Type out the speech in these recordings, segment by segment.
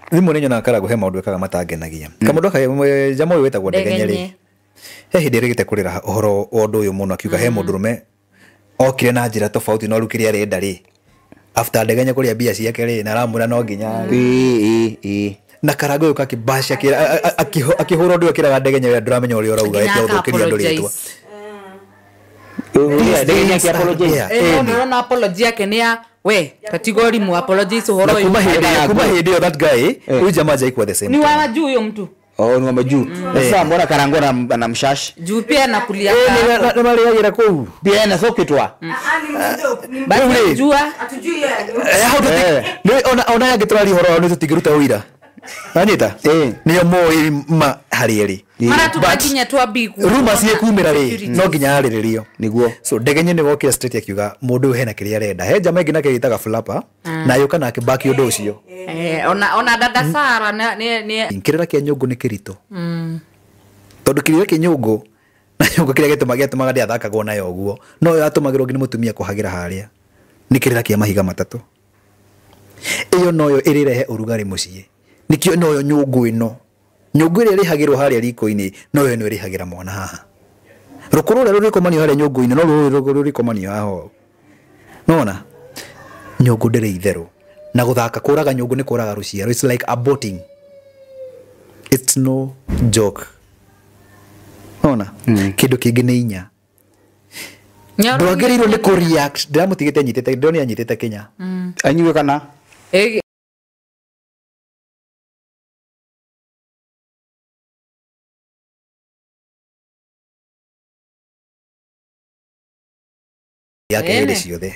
Thimu ninyo na karago he maundu ekaga matangenagia. Kamundu jamo uyu wetagwo Ndegenyeri. He hindi rigite kurira uhoro undu uyu muno akiuga he mundu rume okire na njira tofauti no rukiri arenda ri. After Ndegenya kuria bia ciake ri na ramura no nginya. Na karago uyu kakibasha akihura ndu akiraga Ndegenya we nduramenya uri urauga eti uthukiria ndu ritwa. Ndegenya ki apologize. No apology yake ni ya we category mu apologize uhoro uyu. Kuma hindi that guy uyu jamaa jaikuwa the same. Ni wa juu huyo mtu. Ni wa juu. Sasa mbona Karango na mshash? Juu pia na kulia. Ni mali yagira kuu. Pia na sokitwa. Basi jua atujui ona yagitrali horo ni tutigiruta uira. Anita niyo moi ma harieri mara tubakinya twa bigu ruma cie kumira ri no nginya ariririo niguo so Ndegenye ni wokira straight akiuga mundu hena kiria arenda he jama ingina kigitaga flapper na yuka na kibaki undu ucio ona dada Sara ni kirira kia nyungu ni kirito tondu kirira kia nyungu na nyungu kiria gitumaga ndi athakagwo nayo uguo no yo atumagirwo ngi mutumia kuhagira haria ni kirira kia mahiga matatu iyo noyo irirehe urugari mucii nikio noyo nyungu ino nyungu iri rihagirwo haria riko-ini noyo ni rihagira mwana haha rukuru rero rikomanio haria nyungu-ini no rikomanio haho nona nyungu ndiri itheru na guthaka kuraga nyungu ni kuraga ruciaro it's like aborting it's no joke nona kindu kingi ni inya ndwagĩrĩirwo ni ku react ndiramutigite nyitite ndoni anyitite Kenya anyuwe kana yake ile ciothe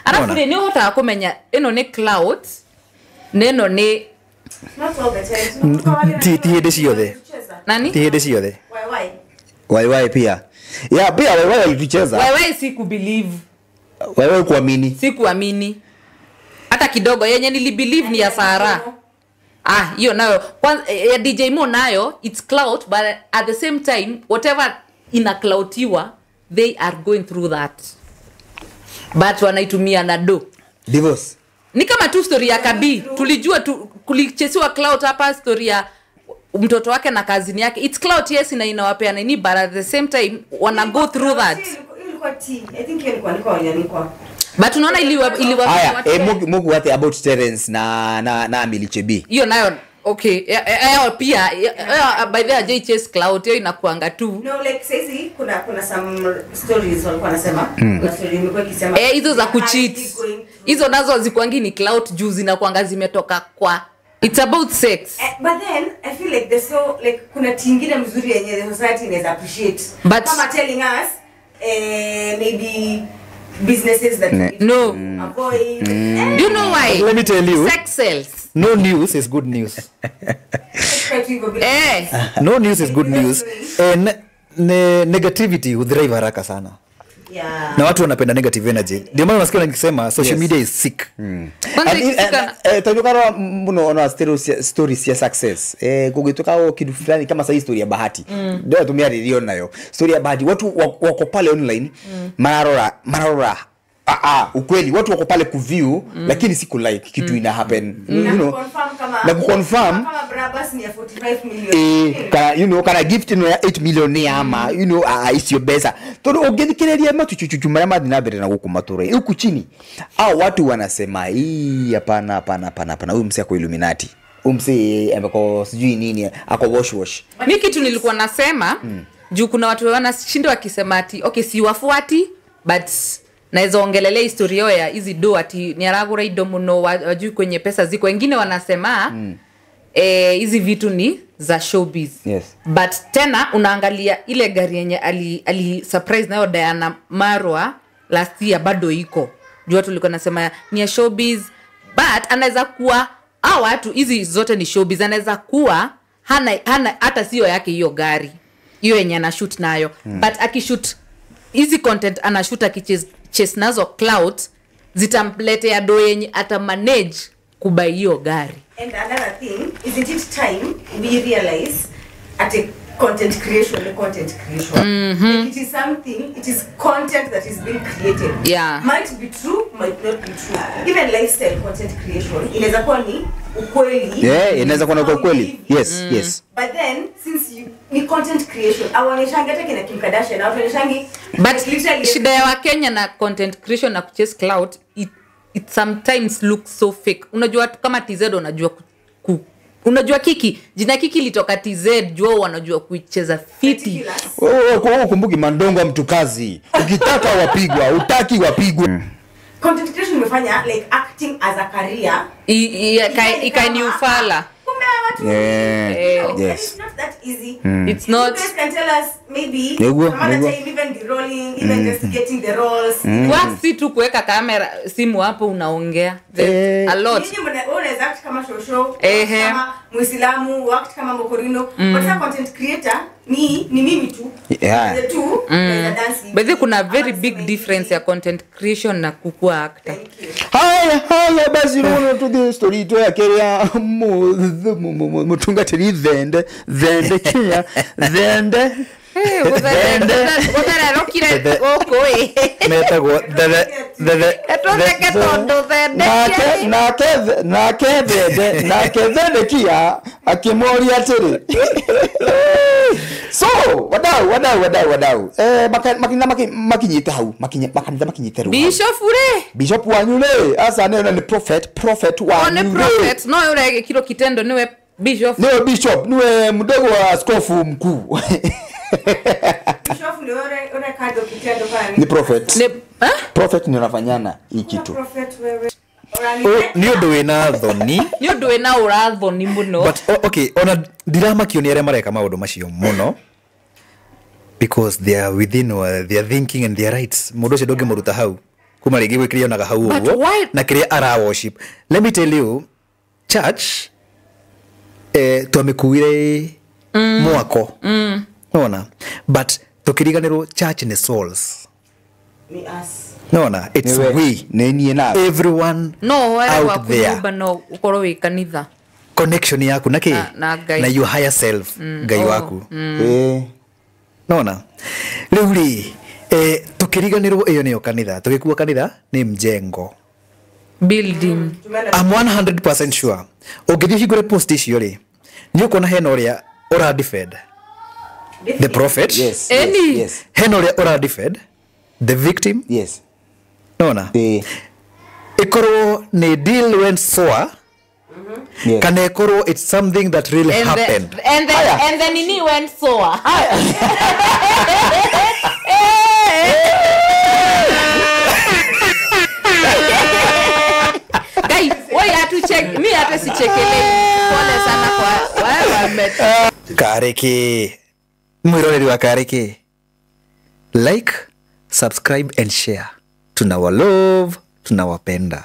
arafu ni uhota kumenya ino ni cloud neno ni not all the time ti hede ciothe nani ti hede ciothe wai pia pia wai alitucheza wai si ku believe wai kuamini si kuamini hata kidogo yenye nili believe ni ya Sara hiyo nayo ya DJ Mo nayo it's cloud but at the same time whatever ina cloudiwa they are going through that but wanaitumia na divorce ni kama tu story ya Kabi tulijua kulichesiwa cloud hapa story ya mtoto wake na kazini yake it's cloud yes na inawapea nini but at the same time wana go through that ilikuwa I think ilikuwa but unaona iliwa Mungu wate about Terence na Milichebi hiyo nayo okay pia by the way JHS cloud hiyo inakuanga tu no like says kuna some stories walikuwa nasema kuna story imekuwa ikisema hizo za kucheat hizo nazo zikuangi ni cloud juu zinakuanga zimetoka kwa it's about sex but then I feel like there's so like kuna tingine mzuri yenye the society is appreciate but kama telling us maybe businesses that no avoid do you know why let me tell you sex sells no news is good news no news is good news and negativity udrive haraka sana na watu wanapenda negative energy ndio maana unasikia nikisema social media is sick tajukaro muno ona stories ya success kugituka kitu fulani kama sa historia ya bahati ndio tumia radio nayo story ya bahati watu wako pale online mararora ukweli watu wako pale kuview lakini siku like kitu ina happen na confirm kama Brabus ni ya 45 million kana gift no ya 8 million ni ama is your best todo ogedikireria matuchuchu mara madhi na bere na gukumature huku chini watu wanasema hapana huyu msi ako Illuminati umsi ambako sijui nini ako wash ni kitu nilikuwa nasema juu kuna watu wanashinda wakisema ati okay si wafuati but naweza ongelelea historia ya hizi ati ni aragura ido muno wajui kwenye pesa ziko wengine wanasema hizi vitu ni za showbiz yes but tena unaangalia ile gari yenye ali surprise nayo Diana Marwa last year bado iko juu watu walikuwa nasema ni ya showbiz but anaweza kuwa watu hizi zote ni showbiz anaweza kuwa hana hata sio yake hiyo gari hiyo yenye ana shoot nayo but akishoot hizi content ana shoot akichase nazo cloud zitamletea do yenye ata manage kubai hiyo gari and another thing isn't it time we realize at content creation. Like it is something, it is content that is being created. Yeah. Might be true, might not be true. Even lifestyle content creation inaweza kuwa ni ukweli. Yeah, inaweza kuwa ni ukweli. Yes. But then since you ni content creation, awaonyeshangi hata kina Kim Kardashian, awaonyeshangi But shida ya Wakenya na content creation na kuchase cloud, it sometimes looks so fake. Unajua kama TZ unajua unajua Kiki, jina Kiki litoka TZ, jua wanajua kuicheza fiti. Kumbuki Mandongo mtukazi. Ukitaka wapigwa, utaki wapigwe. Content creation umefanya like acting as a career. Ikaini ufala. Yeah. Yes. It's not that easy. It's not. You guys can tell us maybe Nego. time even the rolling, even just getting the roles. Wasi tu kuweka kamera simu hapo unaongea. There's a lot. Nyinyi unaweza act kama shosho, Ehe. kama Muislamu, act kama Mokorino. But a content creator ni mimi tu. Yeah. The two, there's a dance. But kuna very big difference ya content creation na kukua actor. Haya basi rono to the story to akeria mutungatiri vende kia vende Gũthera rokire gũkũ metagwo etondeke tondũ thende nake vende kia akimoria atiri so wadau makinyite hau makanitha makinyite ru bishop wanyule asa nena ni prophet wa one prophet no yule kilo kitendo niwe bishop niwe mdogo wa askofu mkuu Bishop ndio ore kado kitendo pale. ni prophet ne prophet ni unafanyana hii kitu Prophet wewe. ni undu wina thoni ni undu wina urathoni muno. but okay ona ndiramakio ni aria mareka maundu macio muno because they are within their thinking and their rights. Mundu ucio ndongi muruta hau kuma ringi gwikiria onaga hau uguo na kiria ara worship. Let me tell you, church twamikuire mwako nona, but tukiriganirwo church ni souls. Ni us. Nona, it's we nenie na everyone No wale wa out there. kunyumba no ukorwo wi kanitha Connection yaku na ki na Ngai. na your higher self Ngai waku nona riu ri tukiriganirwo iyo niyo kanitha, tugikuwa kanitha ni mjengo building. I'm 100% sure ungithii hingure post icio ri ni ukona hena uria ura defend the prophet, yes hena uria ura defend the victim, yes nona ikorwo ni deal went sour yes kana ikorwo it's something that really happened. And then nini went sour. Guys, why atu check me atu si chekele. Pole sana kwa wewe Kariki mwiroreri wa Kariki, like, subscribe and share. Tunawa love, tunawapenda.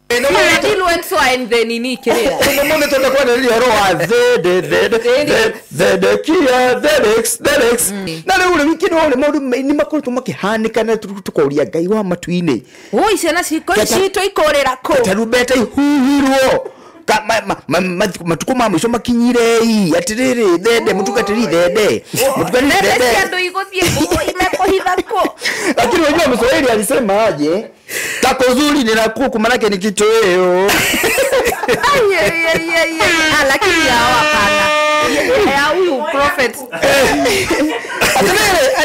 deal went sour and then nini kiria. Mbona tutakuwa na ile roho na ule wiki no maundu ni makuru tumakihanika na tukoria Ngai wa matuine Oi ciana cito ikorera ko. tarubeta ihuhirwo matuko ma mwisho makinyire atiriri thende mutugatiri thende mutugatiri thende Ndio igothie imekohitha ko. lakini unajua Mswahili alisema aje tako zuri ni la kuku manake ni kitoweo Lakini hao hapana. Huyu prophet.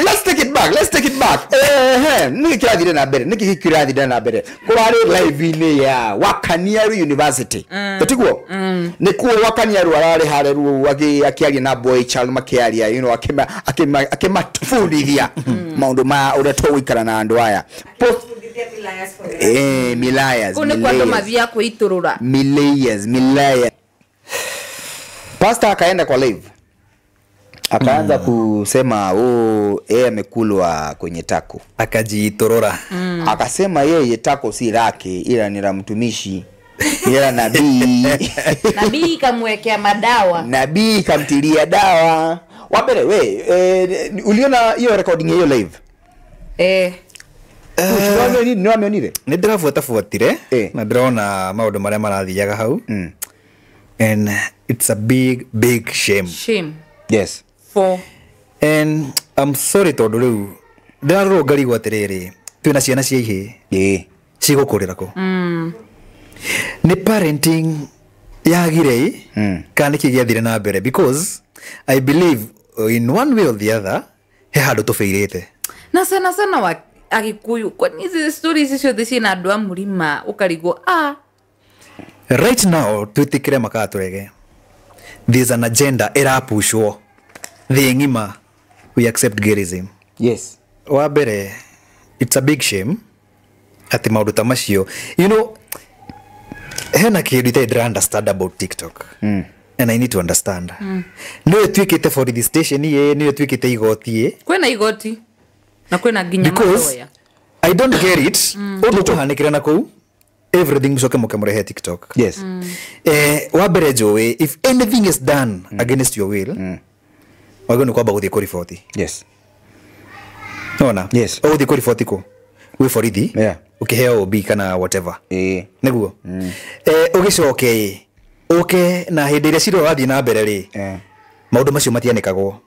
Let's take it back. Nikirathire na mbere. Kurari live ni ya Wakaniaru University. Tutiguo? Nikuo Wakaniaru arari hareru akiaria na boy child makiaria, you know, akimatufundithia maundu ma uria twikara na andu aya. Milayas. Kune kwa ndo mathia kuiturura. Milayas. Pastor akaenda kwa live. Akaanza kusema amekulwa kwenye tako. Akajitorora. Akasema yeye tako si lake ila ni la mtumishi. Ila nabii. Nabii kamwekea madawa. Nabii kamtilia dawa. Wabere uliona hiyo recording hiyo live? Niwameonire? Ni ndirafuatire na ndiraona maundu maria marathiaga hau. And it's a big shame. Yes. 4 and I'm sorry tondu riu ndararwo ngarigwo atiriri twina ciana cia ihe cigukurira ku ni parenting yagire kana kigiathire na mbere because I believe in one way or the other he handu tufairite na sana wa agikuyu kwa hizi stories hizo thisi na andũ a mũrima ukarigwo right now twitikire makaturege there's an agenda irapushwo the ngima we accept gayism. Yes. Wa mbere it's a big shame ati maundu ta macio you know hena kindu I understand about TikTok and I need to understand no twikite for the station ye no twikite igoti ye kwena igoti na kwena ginya because I don't get it undu tuhanikira na ku everything msoke mukemurehe TikTok. Yes. Wa mbere jowe if anything is done against your will wagone kwamba guthie kuriboti. Yes. Nona? Yes. Guthie kuriboti ku we for it. Yeah. Ukiheo B kana whatever. Niguo. Ugicoke okay na hindi ria ciro wathi na mbere ri. Maundu macio matianikagwo.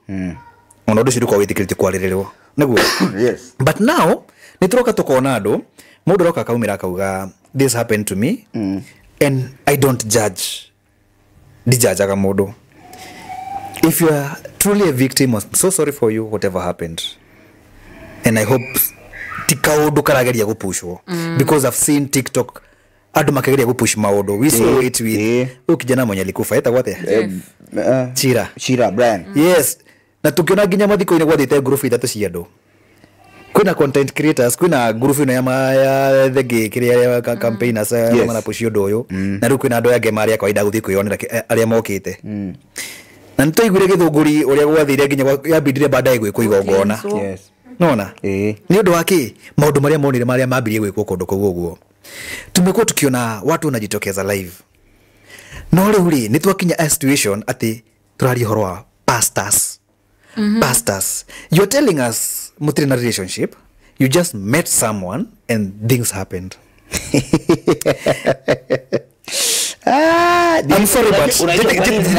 Ona undu ciro kwa witikirite kwaririrwo. Niguo. Yes. But now nituroka tukona andu mundu roka kaumira kauga this happened to me and I don't judge. Dijajaga mundu. If you are truly a victim, I'm so sorry for you whatever happened. And I hope tikaudu karageria gupushwo because I've seen TikTok adu makageria gupush maundu. We saw it with ukijana mwenye alikufa eta gwate Chira Brian. Yes, na tukiona ginya mathiko ine gwathite group itatu cia andu kuna content creators kuna group ino ya the gay kiria campaigners mana push undu uyu na riu kuna andu ya gemari ya kawaida guthii kwionera aria mokite na nitoigure githunguri uria gwathire ginya yambindire baadaye gwikwo igongona. Yes. Nona ni undu waki maundu maria monire maria mambirie gwikwo kundu kuguo guo tumekuwa tukiona watu wanajitokeza live no riu ri ni twakinya a situation ati turari horo wa pastors. Pastors, you're telling us mutrina relationship, you just met someone and things happened. I'm sorry but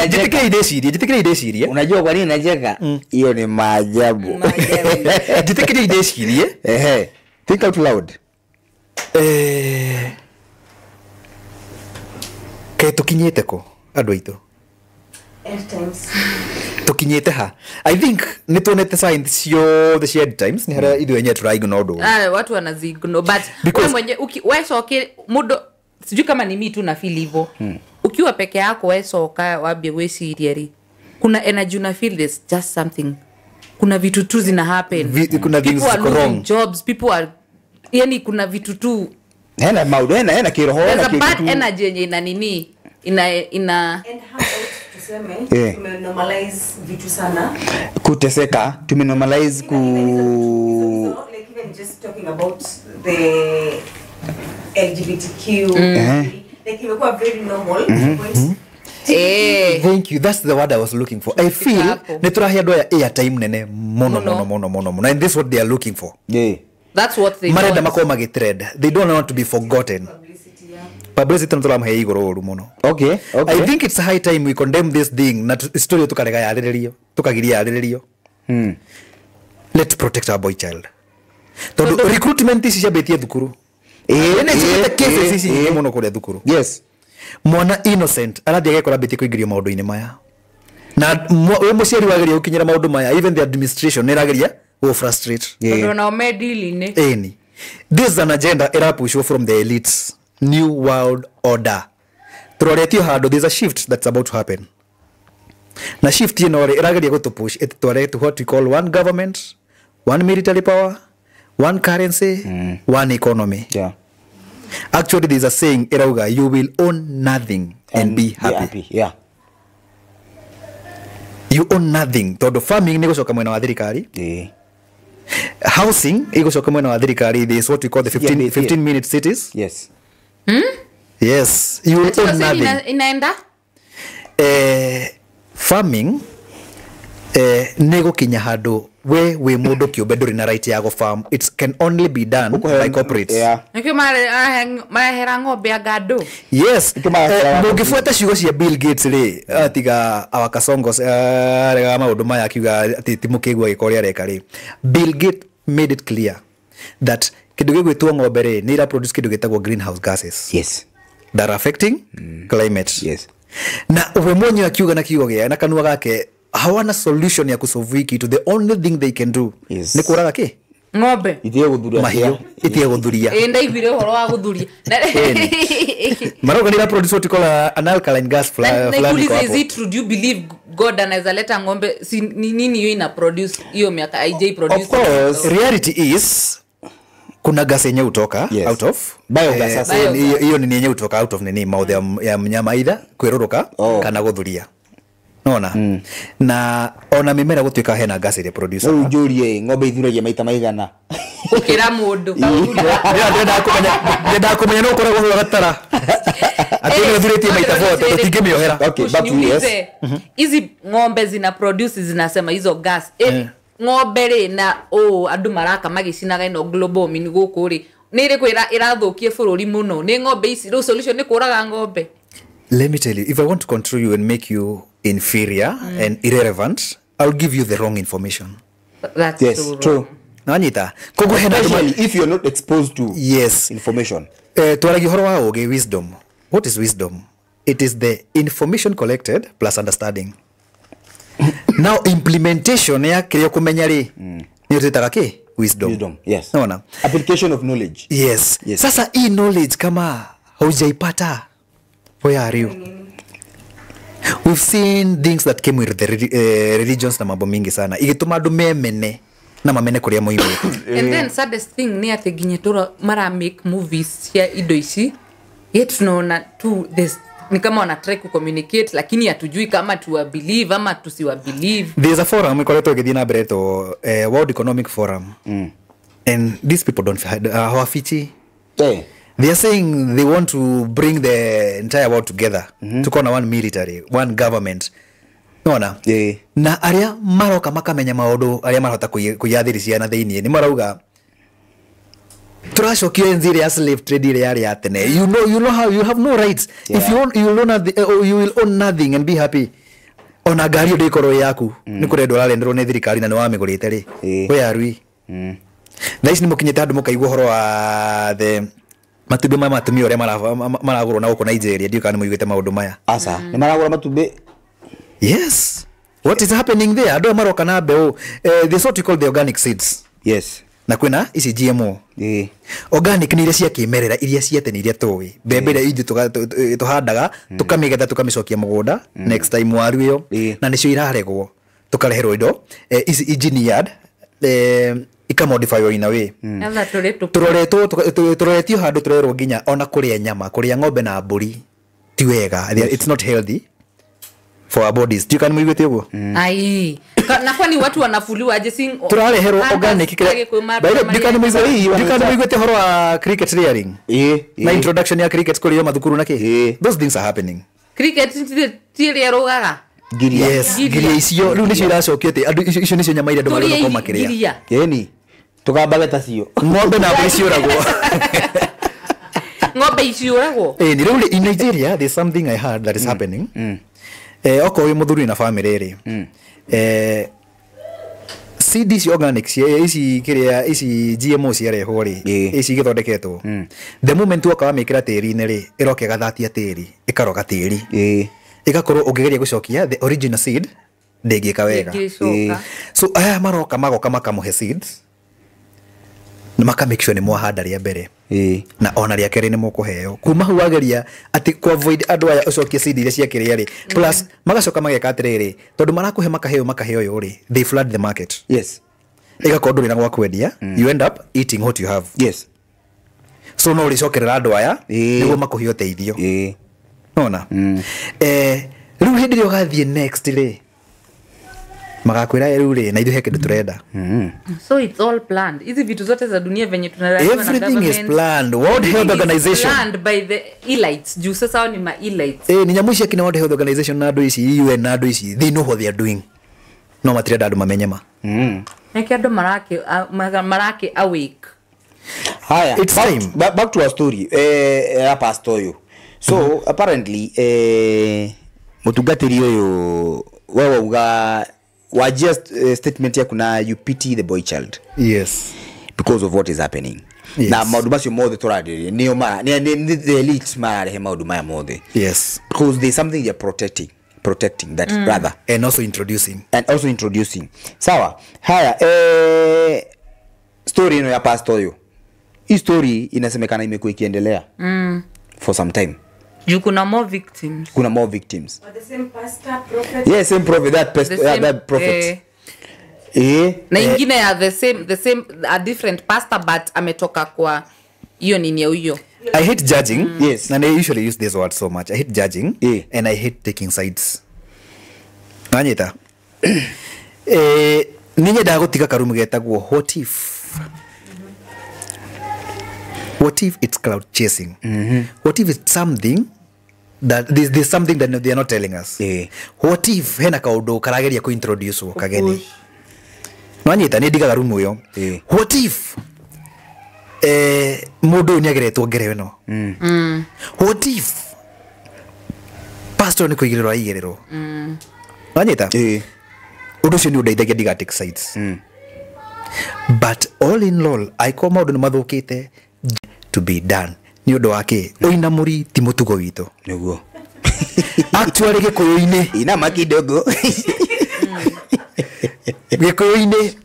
jitikire idesirie unajua kwa nini nacheka hiyo ni maajabu jitikire idesirie think out loud ke tukinyete ko andu aitu tukinyete ha I think nitonete signs cio the shared times ni hara idu yenye turaignore ndo watu wanazigno but wewe mwenye wesoke mudo sijui kama ni mimi tu na feel hivyo ukiwa peke yako wesoka wabie wesiria ri kuna energy una feel there's just something kuna vitu tu zina happen kuna things wrong jobs people are yani kuna vitu tu hena maudu hena kiroho hena kitu bad energy yenye ina nini ina and how tuseme tumenormalize vitu sana kuteseka tumenormalize ku like even just talking about the LGBTQ like imekuwa very normal thank you, that's the word I was looking for. I feel neturahia ndo ya airtime nene mono and this is what they are looking for. That's what they marenda makoma magitrend. They don't want to be forgotten. Publicity ntula mhe igoro ru muno. Okay. I think it's high time we condemn this thing na story tukarega ya aririo tukagiria aririo let's protect our boy child. Tondu recruitment isi shabetie thukuru ene chikete cases isi muno kule thukuru. Yes, mwana innocent arathia gekora betie kuingirio maundu ine maya na we muciari wageria ukinyira maundu maya even the administration nerageria go frustrate ndo na omedili ne any this is an agenda era push from the elites new world order turoretio hando there's a shift that's about to happen na shift inore irageria go to push it to what we call one government, one military power, one currency, one economy. Actually there's a saying irauga you will own nothing and be happy. You own nothing. Todo farming nego soka mwena wa thirikari. Housing ego soka mwena wa thirikari. This is what we call the 15 minute cities. Yes. Yes, you will own nothing. Inaenda farming nego kinya hado we mundu kiumbe nduri na right ya go farm. It can only be done by corporates. Yeah. Nikio mahera ng'ombe ya gado. Yes. Mungifuata ciugo cia Bill Gates ri atiga awakasongos rega maundu maya akiuga ati timukigwa gikoria reka ri. Bill Gates made it clear that kindu gigwitwo ng'ombe ri ni ira produce kindu gitagwo greenhouse gases. Yes. That are affecting climate. Yes. Na we mwenye akiuga na kiugo gia na kanua gake hawana solution ya kusolve kitu. The only thing they can do ni kuraga ki ng'ombe Itie guthuria. mahiũ itie guthuria. Ndaiguire uhoro wa guthuria. Maroga nira produce what you call an alkaline gas Nikuulize, is it true? Do you believe God anaweza leta ng'ombe si nini hiyo ina produce hiyo miaka IJ produce? Of course. Reality is kuna gas yenye utoka out of biogas. Hiyo ni yenye utoka out of nini mouth ya mnyama either kweruruka kana guthuria. Nona na ona mimera gutuika hena gas ile producer. No njurie ng'ombe ithuragia maita maigana. Ukira mundu. Ndenda kumenya no kora gwa gatara. Ati ni thuriti maita foto tutingimiohera. Okay, but yes. Hizi ng'ombe zina produce zinasema hizo gas. Ng'ombe ri na andu maraka magicinaga ino global warming guku ri. Ni ri kwira irathukie bururi muno. Ni ng'ombe ici ro solution ni kuraga ng'ombe. Let me tell you, if I want to control you and make you inferior and irrelevant, I'll give you the wrong information. That's Yes, so true. Nanyita kogo henda Especially if you're not exposed to yes information. Twaragi horo wa oge wisdom. What is wisdom? It is the information collected plus understanding. Now implementation ya kile kumenya ri ni utitaka ki wisdom. Yes. Naona Application of knowledge. yes. Sasa hii knowledge kama haujaipata, where are you? We've seen things that came with the religions na mambo mingi sana igituma andu memene na mamene kuria muhimu. And then saddest thing ni ati ginye tura mara make movies ya indo ici yet tunaona tu this ni kama wana try ku communicate lakini hatujui kama tuwa believe ama tusiwa believe. There's a forum ikoletwo githii na mbere to World Economic Forum and these people don't hawafichi. They are saying they want to bring the entire world together to corner one military, one government. Nona? Na aria maroka makamenya maundu aria marahota kuyathiri ciana thiini ni marauga turacokio enzire ya slave trade ile yari ya tene. You know how you have no rights. If you will own nothing and be happy. Ona gari ndo ikoro yaku ni kurendwa ralenderwo ni thirikari na ni wamigurite ri. We arui. Thaici ni mukinyete andu mukaigua horo wa the matumbi maya matumia uria maragurwo na guku Nigeria ndiuka ni muigite maundu maya. Asa ni maragura matumbi. Yes. What is happening there? Ando maroka na mbeu this what we call the organic seeds. Yes. Na kwina ici GMO. Organic ni iria cia kimerera iria ciatene iria tuwi. Mbembe iria ithu tuhandaga tukamigetha tukamicokia mugunda next time waru iyo na nicio iraregwo tukareherwo indo ici engineered ikamodify in a way. Turoretio handu turerwo nginya ona kuria nyama kuria ng'ombe na mburi ti wega. It's not healthy for our bodies. Do you can move it ugo? Ai. Na kwani watu wanafuliwa aje sing turareherwo organic kile. Do you can move it horo wa cricket rearing? Na introduction ya cricket kuri yo mathukuru naki. Those things are happening. Cricket tiria rogaga. Yes, giria icio riu nicio iracokio te andu icio nicio nyama iria andu marona ko makiria. Yeni tukambage ta cio ng'ombe na mburi ciuragwo. Ng'ombe iciuragwo. Ni riu in Nigeria there's something I heard that is happening. Oko wi muthuri na family ri. CDs organics ici kiria ici GMO ciarehwo ri ici githondeketwo. The moment wakawa mikira tiri-ini ri iroke gathatia tiri ikaroga tiri. Igakorwo ungigeria gucokia the original seed ndengika wega. So aya maroka magoka makamuhe seeds na maka make sure ni mwahanda ria mbere na ona ria kere ni mukuheo kuma hu wageria ati ku avoid andu aya ucokie seed iria cia kiria ri plus magacoka mageka atiriri tondu marakuhe makaheo yo ri they flood the market. Yes. Igakorwo nduri na gwa kwendia you end up eating what you have. Yes. So no ricokerera andu aya niguo makuhio teithio. Nona riu hindi ri ugathie next ri magakwira riu ri na ithuhe kindu turenda. So it's all planned. Hizi vitu zote za dunia venye tunaratiwa na government. Everything is planned. World Health Organization planned by the elites. Juu sasa wao ni ma elites. Ni nyamu cia kina World Health Organization na andu ici UN na andu ici they know what they are doing. no matirenda andu mamenyema. Niki andu marake awake. Haya, It's time. back to our story. Hapa story. So apparently mutungatiri uyu wewe uga wa just statement ya kuna you pity the boy child Yes. because of what is happening. Yes. Na maundu macio mothe turarĩrĩria nĩo mara ni the elite mararehe maundu maya mothe. Yes. Because there's something they're protecting that rather And also introducing. Sawa. Haya, story ino ya pastor huyo. Hii story inasemekana imekuwa ikiendelea for some time. You kuna more victims. Kuna more victims. Or the same pastor, prophet. Yes, same prophet, that prophet. Na ingine ya the same a different pastor but ametoka kwa hiyo nini ya huyo. I hate judging. Yes. And I usually use this word so much. I hate judging. And I hate taking sides. Nanyita. Ninye da gutiga karumu getagwo what if it's cloud chasing? What if it's something that there's something that they are not telling us? What if hena kaundu karageria ku introduce wo kageni? Nanyita ni diga karumu yo. What if mundu ni ageretwo ngereo no? What if pastor ni kuigirwa igiriro? Nanyita? Undu cio ni undeithagia diga take sides. But all in all, I come out ni mathukite to be done. Ni undu wake uinamuri ti mutugo witu. Niguo. Actually gikuyu-ini Ina makidogo. gikuyu-ini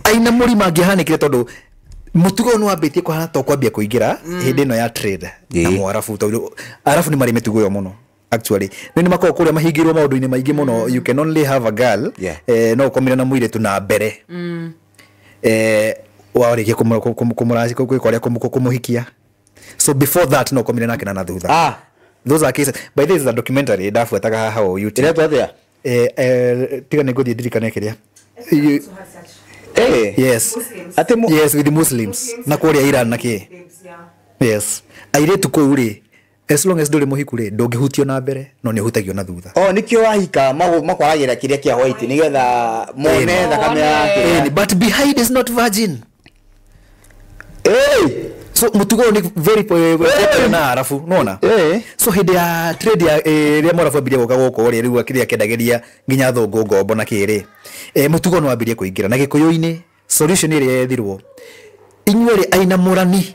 ainamuri mangihanikire tondu mutugo no wambitie kuhana to kwambia kuingira hindi no ya trade na mwarafu tondu arafu ni mari mitugo yo muno. Actually ni makao kuria mahingirwo maundu-ini maingi muno. You can only have a girl no komira na muire tu na mbere warikia kumurazi kuikoria kumuhikia. So before that no komira nake na thutha. Those are cases. By this is a documentary ndafuataga haha on YouTube. Ile tu atia? Tiga negothi ndirikane kiria. Yes. Yes, with the Muslims. Na kuria Iran naki. Yes. Airetu kuu ri as long as nduri muhiku ri ndungihutio na mbere no ni hutagio na thutha. Nikio wahika makwaragira kiria kia white nigetha mone thakame yake. But behind is not virgin. So mutugo ni very na arafu nona. So hindi ya trade ya ria morafu bidia goka goko ri riu akiria kedageria nginya thongo ngombo na kiri. Mutugo no abirie kuingira na gikuyu-ini solution iri yethirwo. Inyuere aina murani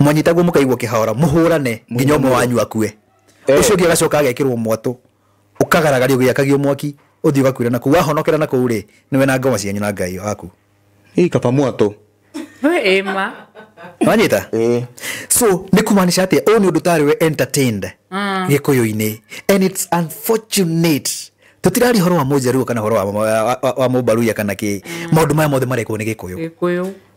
mwanyitagwo mukaigwo kihora muhurane nginya umwe wanyu akue. Ucio ngi agacoka agekirwo mwatu ukagaragario giakagio mwaki uthi ugakwira na ku wahonokera na ku ri niwe na ngoma cianyu na ngai aku. Kapa mwatu. Ema. Wanyita? So ni kumaanisha ati oni undu tari we entertained gikuyu-ini and it's unfortunate tutirari horo wa mojaru kana horo wa mubaruya kana ki maundu maya mothe mareko ni gikuyu.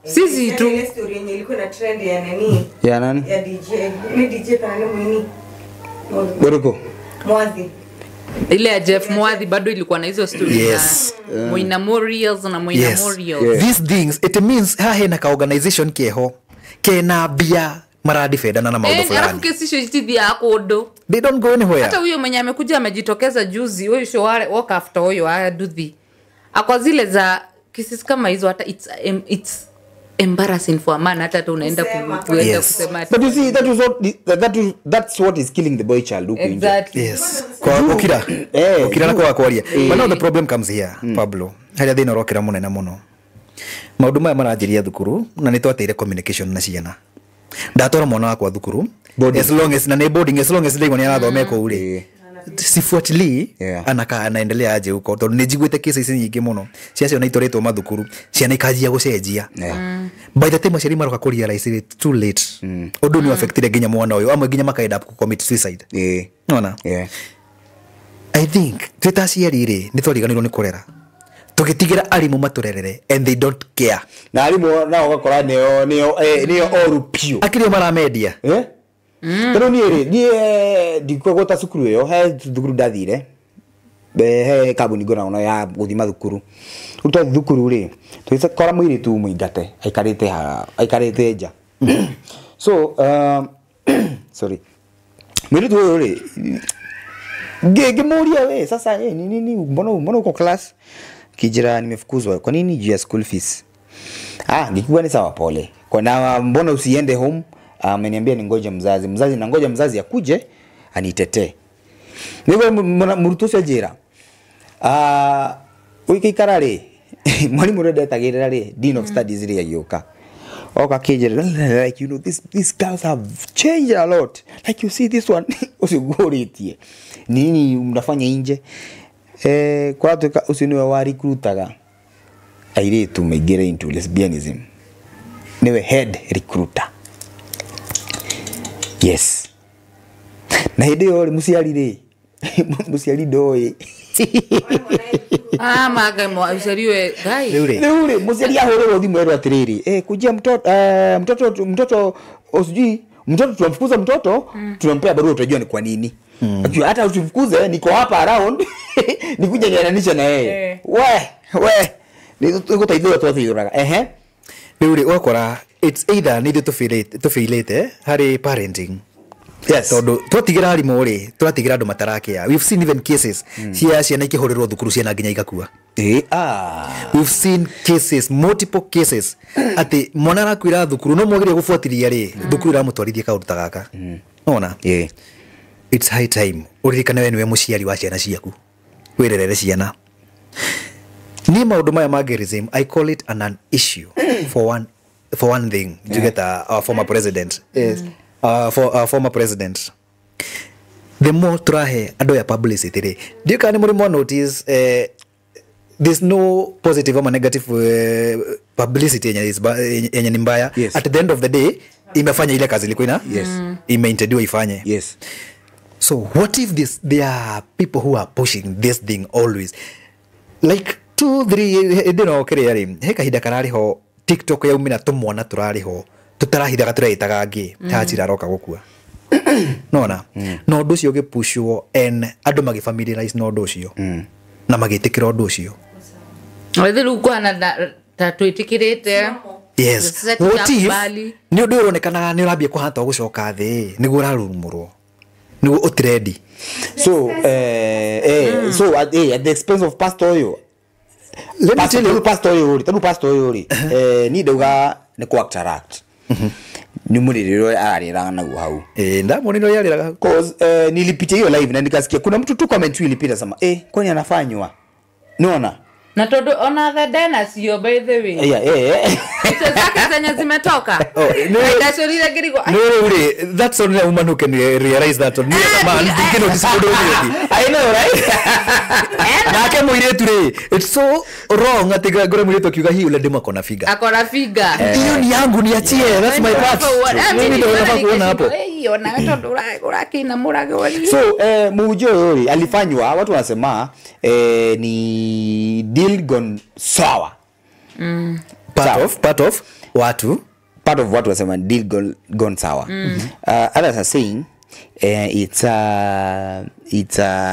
Sisi tu Ile story yenye ilikuwa na trend ya nani? Ya nani? Ya DJ. Ile DJ kana ni mwini. Goruko. Mwazi. ile ya Jeff Mwadhi bado ilikuwa na hizo stories. Yes. Moina Morials na Moina Morials. These things it means hahe na ka organization keho kena bia maradi fedana na maundu fulani. Alafu kesisho jitidi ya kodo. They don't go anywhere. Hata huyo mwenye amekuja amejitokeza juzi, huyo sho walk after huyo aduthi. Akwa zile za kisisi kama hizo hata it's embarrassing for a man hata unaenda kuenda kusema. But you see that's what is killing the boy child. Exactly. Yes. Kwa ukira. Ukira na kwa kwaria. But now the problem comes here, Pablo. Haria thina rokira munene muno. Maundu maya marajiria thukuru na ni twateire communication na ciana. Ndatora mwana wakwa thukuru as long as na boarding as long as ndego ni arathome ko uri. Sifuatili anaka anaendelea aje huko tondu nijiguite kisa ici nyingi muno ciacio na itoretwo mathukuru ciana ikajia gucenjia by the time aciari maroka kurealize it's too late undu ni affected ginya mwana uyu amwe ginya makaenda ku commit suicide nona I think twitaciari ri ni twariganirwo ni kurera tugitigira arimu maturerere and they don't care na arimu nao gakora nio orupio akiri maramedia pero ni ndikwo ta cukuru yo he thukuru ndathire he kabuni ngona ona ya guthima thukuru uto thukuru ri twisa kora mwiri tu muingate aikarite nja so sorry mwiri tu ri ngemuria we sasa nini mbona uko class kijira nimefukuzwa. Kwa nini? Juu ya school fees. Ngikuwa ni sawa, pole. Kwa na mbona usiende home? Ameniambia ningoje mzazi. Na ngoja mzazi akuje anitetee. Niwe murutusi ajira. Wiki karare. Mwalimu rede tagirira ri Dean of Studies ri agioka. Oka kijira, like you know, these girls have changed a lot. Like you see this one usigoritie. Nini mnafanya nje? Kwa tuka usiniwe wa recruitaga. Airetu megere into lesbianism. Niwe head recruiter. Yes. Na hidi yo musiali ri. Musiali doi. Maga mo useriwe gai. Leure musiali ahoro thimu ero atiriri. Kujia mtoto osiji mtoto tunamfukuza mtoto tunampea barua utajua ni kwa nini. Hata usifukuze niko hapa around nikuja niananisha na yeye. We niko taidhiwa tu athiraga. Leure wakora it's either need to feel it hari parenting. Yes. Todo twatigira arimu ri twatigira andu matarakia. We've seen even cases cia ciana ikihorerwo thukuru ciana nginya igakua. We've seen cases, multiple cases ati mwana arakwira thukuru no mwagire gufuatiria ri thukuru iramutwarithia kaundu ta gaka. Ona it's high time uririkane we niwe muciari wa ciana ciaku wirerere ciana. Ni maundu maya magerism, I call it an issue for one thing. You get our former president. Yes. For our former president. The more turahe ando ya publicity ri. Dio kani muri mo notice there's no positive or negative publicity yenye ni mbaya. Yes. At the end of the day imefanya ile kazi ilikuwa ina. Yes. Imeintendiwa ifanye. Yes. So what if there are people who are pushing this thing always? Like 2-3 dino kire yari. Heka hida karari ho TikTok ya umina tumwana turari ho. Tutarahithaga turaitaga ngi hajira roka gukua. Nona no ndu cio gipushwo en andu magifamiliarize no ndu cio na magitikira ndu cio. Wethiru kwana ta twitikirite. Yes. What if ni ndu uronekanaga ni urambia kuhata gucoka thi niguo urarumurwo niguo utrendi. So at the expense of pastor oyo. Let me tell you, pastor oyo ni ndauga ni ku attract. Ni muririro ararira na hau. Ndamoni no yariraga cause nilipitia hiyo live na nikasikia kuna mtu tu comment ilipita sema kwani anafanywa. Naona. Na todo ona the dance yo by the way. Hizo zake zenye zimetoka. Ndashorira girigo. No, that's only a woman who can realize that. Man, you know this photo. I know, right? Nake muiretu ri, it's so wrong atiga gore muiretu kiuga hi ule demo akona figa. Akona figa. Hiyo ni yangu niachie, that's my part. Mimi ndio nataka kuona hapo. Ona todo urakina muragori. So mujo yori alifanywa, watu wanasema ni deal gone sour. Part of watu wanasema deal gone sour. Others are saying it's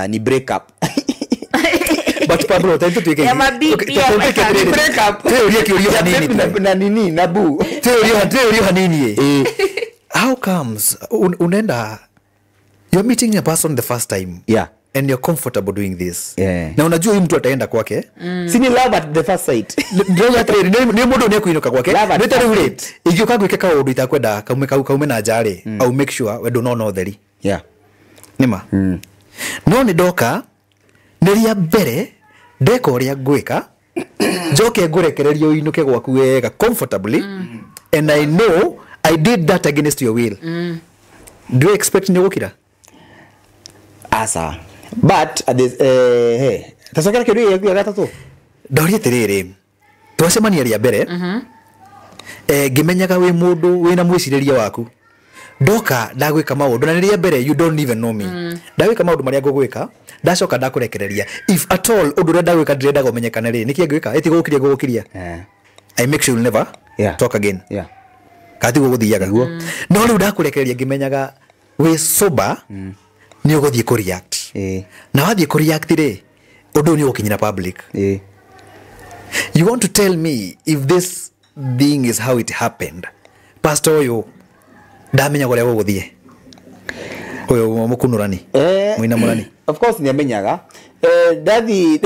ni break up. But Pablo taito tuike. Ya mabibi ya break up. Teoria kiurio hanini na nini nabu. Teoria hanini How comes unaenda you're meeting a person the first time. Yeah. And you're comfortable doing this. Na unajua huyu mtu ataenda kwake. Sini love at the first sight. Ndio yatre ni mundu ni kuinuka kwake. Nita rule. Igioka gwikeka undu itakwenda kaume na njari. Au make sure we do not know theri. Yeah. Nima. No ni doka niria mbere ndeka uria gwika njoke ngurekererio uinuke gwaku wega comfortably and I know I did that against your will. Do you expect ni gukira? Asa. But this tasokera kiru ya gatatu. Ndori tiriri. Twacemania ria mbere. Ngimenyaga wi mundu wina mwiciriria waku. Ndoka ndagwika maundu na ria mbere you don't even know me. Ndagwika maundu maria ngugwika ndacoka ndakurekereria. If at all undu ria ndagwika ndirenda gumenyekana ri niki ngwika eti gugukiria. I make sure you'll never talk again. Yeah. Kati guguthiaga guo. No riu ndakurekereria ngimenyaga wi sober ni uguthie ku react. Na wathie ku react ri undu ni ukinyira public. You want to tell me if this thing is how it happened? Pastor yo ndamenya gore guguthie. Oyo mukunurani. Muina murani. Of course ni amenyaga. Daddy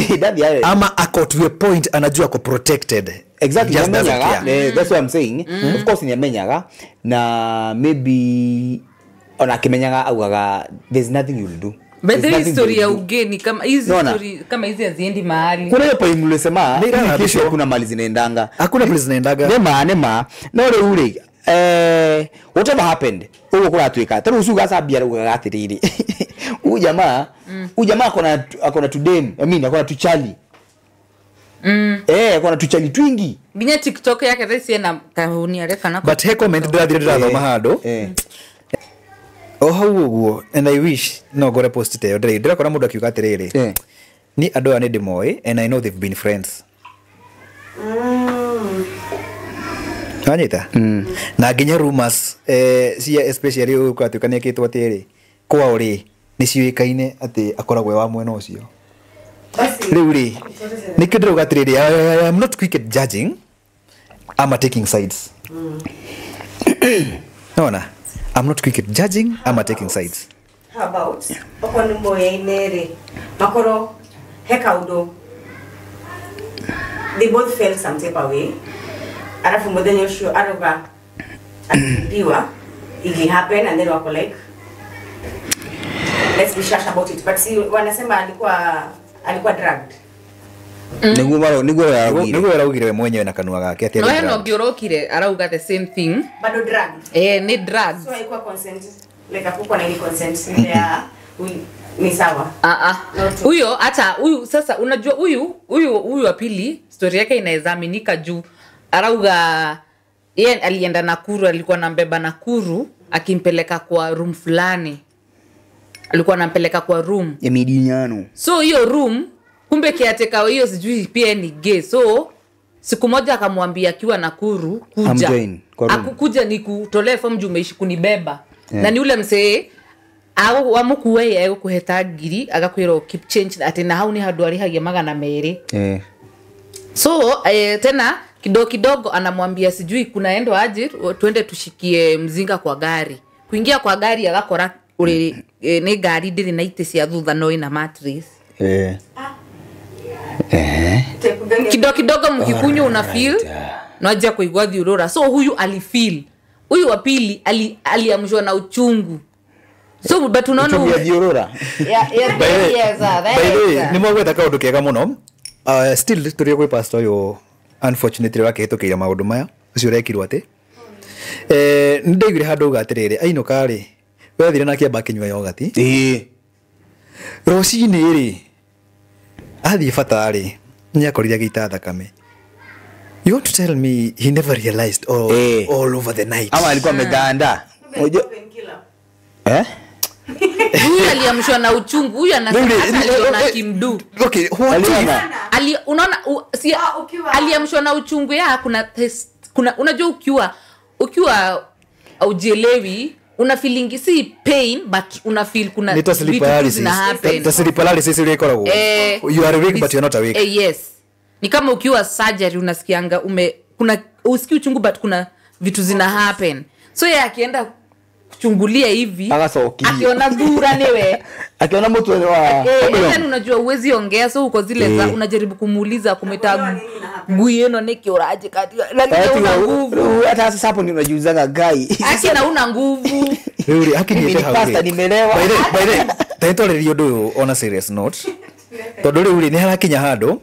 ama ako to a point anajua ko protected. Exactly. That's what I'm saying. Of course ni amenyaga na maybe ona kimenyaga augaga there's nothing you'll do. But the story ya ugeni kama hizi story kama hizi haziendi mahali. Kuna hiyo point mlisema kesho kuna mali zinaendanga. Hakuna mali zinaendaga. Nema no le ule whatever happened uko kuna tuika tena usuga sabia uga atiriri. Huyu jamaa akona tudem, I mean akona tuchali. Akona tuchali twingi. Binya TikTok yake resi na kahuni areka nako. But he comment ndira thoma hando. How uguo and I wish no gore post te ndira kora mundu akiuga atiriri. Ni ando ane demoy and I know they've been friends. Anita. Na ginya rumors cia especially uko atukania kitu atiri. Kwa uri ni ciuikaine ati akoragwe wa mwena ucio. Riu ri nikindira ugatiriri I'm not quick at judging. I'm taking sides. No. I'm not quick at judging. I'm taking sides. How about okoni moye nere makoro hekaudo. They both felt some type of way. Arafu modenyo show aroga diwa it happen and then wako like let's be shush about it, but see wanasema alikuwa drugged. Niguo araugire mwenyewe na kanua gake ati no no giorokire arauga the same thing bado drugged ni drugged so haikuwa consent like akuko na ile consent ya ni sawa huyo hata huyu sasa unajua huyu wa pili story yake inaezaminika juu arauga yeye alienda Nakuru, alikuwa anambeba Nakuru akimpeleka kwa room fulani, alikuwa anampeleka kwa room ya Midinyano. So hiyo room kumbe kiateka hiyo sijui pia ni gay. So siku moja akamwambia akiwa Nakuru kuja akukuja ni kutolee form juu umeishi kunibeba na ni ule msee au wamukuwe ayo kuheta giri agakwiro keep change ati na hau ni hadwari hagia magana mere. So tena kidogo anamwambia sijui kunaenda aje twende tushikie mzinga kwa gari. Kuingia kwa gari agakora uri ni gari ndiri na ite cia thutha no ina mattress. Kidogo mkikunyo una feel no aje kuigwa thiurura. So huyu alifeel. Huyu wa pili aliamshwa na uchungu. So but unaona ya thiurura. Ni mwagweta ka undu kega muno. Still turi kwa pastor yo unfortunately wakihitũkĩire maũndũ maya ucio rekirwo ati ndaigire handu gatiriri ainũka ri wethire na kiamba kinywa yogati rũcinĩ ri athie fatari nyakorire gĩita thakame. You want to tell me he never realized all over the night? Ama alikuwa ameganda. Huyu aliamshwa na uchungu. Huyu anasema aliona kimdu. Okay, what unaona aliamshwa na uchungu ya kuna unajua ukiwa aujielewi una feeling si pain but una feel kuna vitu zina happen. Sleep paralysis ile iko you are awake but you are not awake. Yes. Ni kama ukiwa surgery unasikianga kuna usikii uchungu but kuna vitu zina happen. So yeye akienda kuchungulia hivi akiona dhura newe akiona mtu wa unajua uwezi ongea so uko zile za unajaribu kumuuliza kumeta guieno neki oraje kati lakini una nguvu hata sasa hapo ndio unajiuzaga gai akina una nguvu yule akiniete hapo pasta nimelewa by the taitorerio ndu on a serious note tondu riu ni harakinya handu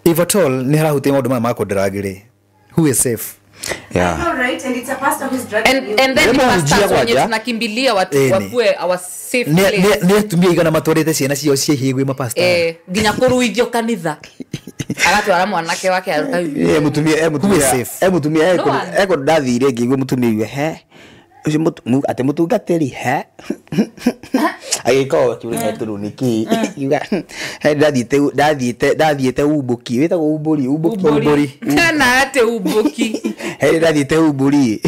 if at all ni harahutia maundu mako dragire who is safe. Yeah. All right, and it's a pastor who's dragging and then pastor wenye tunakimbilia watu wakue our safe place. Ni atumia igana matwarite ciana cio ciehigwe mapasta. Ginya kuruithio kanitha. Agatwara mwanake wake aruta hivi. Mutumia eko ndathire ngigwe mutumia he. Ucio ate mutungateri he. Agiko kiuria turuniki. Yuga ndathiite ubuki wetagwo umburi kana ate ubuki he ndathiite umburi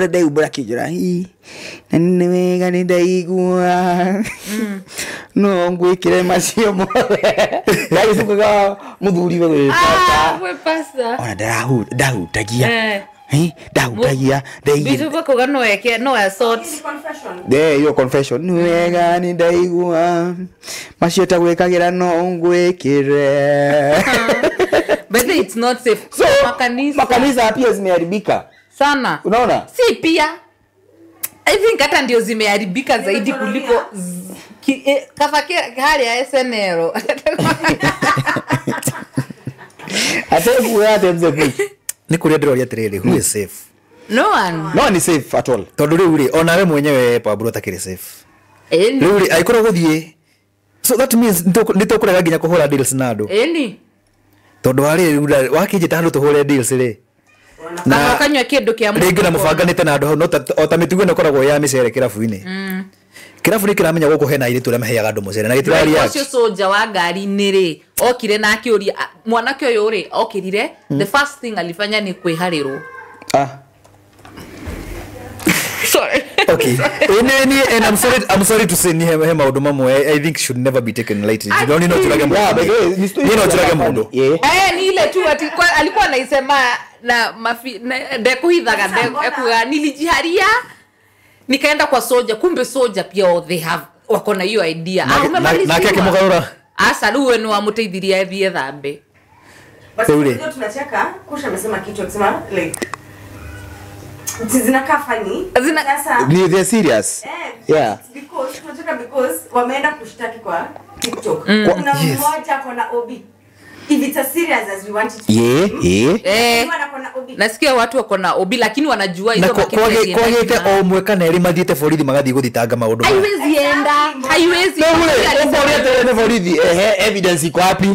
ndeumbura kijura hi nĩ wega nĩ ndaigua no ngwĩkĩre macio mothe ndagĩcukaga mũthuri we pasta ona ndahutagia Ndautagia ndaigua bitu bako gano yake no assault Ni confession. yo confession ni wega ni ndaigua macio ta gwikagira no ngwikire but it's not safe so makanisa makanisa pia zimeharibika sana unaona si pia I think hata ndio zimeharibika zaidi kuliko kafake hali ya SNL atefu yate mzee ni kuria ndiroria atiriri who is safe no one no ni safe at all tondu riu ri ona we mwenyewe Pablo takiri safe riu ri aikoro guthie so that means nitukurega nginya kuhura deals na andu eni tondu ari wakinjita handu tuhure deals ri na kanywa kindu kia ringi na mubanganite na andu hau no ta mitugo ino koragwo ya micere kirabu-ini kirabu ni kiramenya guku hena iritu ria meheaga andu mucere na gitirari ya ucio soja wa ngari ni ri okire na akiuria mwanake uyu ri okirire the first thing alifanya ni kwiharirwo sorry okay and I'm sorry to say ni he maundu mamwe I think should never be taken lightly you don't know turage mundu ni ile tu alikuwa anaisema na ndekuhithaga ndekuga nilijiharia nikaenda kwa soja kumbe soja pia they have wako na hiyo idea na keke mugarura asa ruwe no amuteithiria thie thambe Basi ndio tunacheka kusha amesema kitu akisema like zinakaa funny sasa ni they serious yeah because wameenda kushtaki kwa TikTok kuna mmoja kona OB if it's as serious as we want it to nasikia watu wako na OB lakini wanajua hizo makini kwagete o mwe kana eri mathiete borithi magathi guthitanga maundu haiwezi enda haiwezi ende borithi evidence iko wapi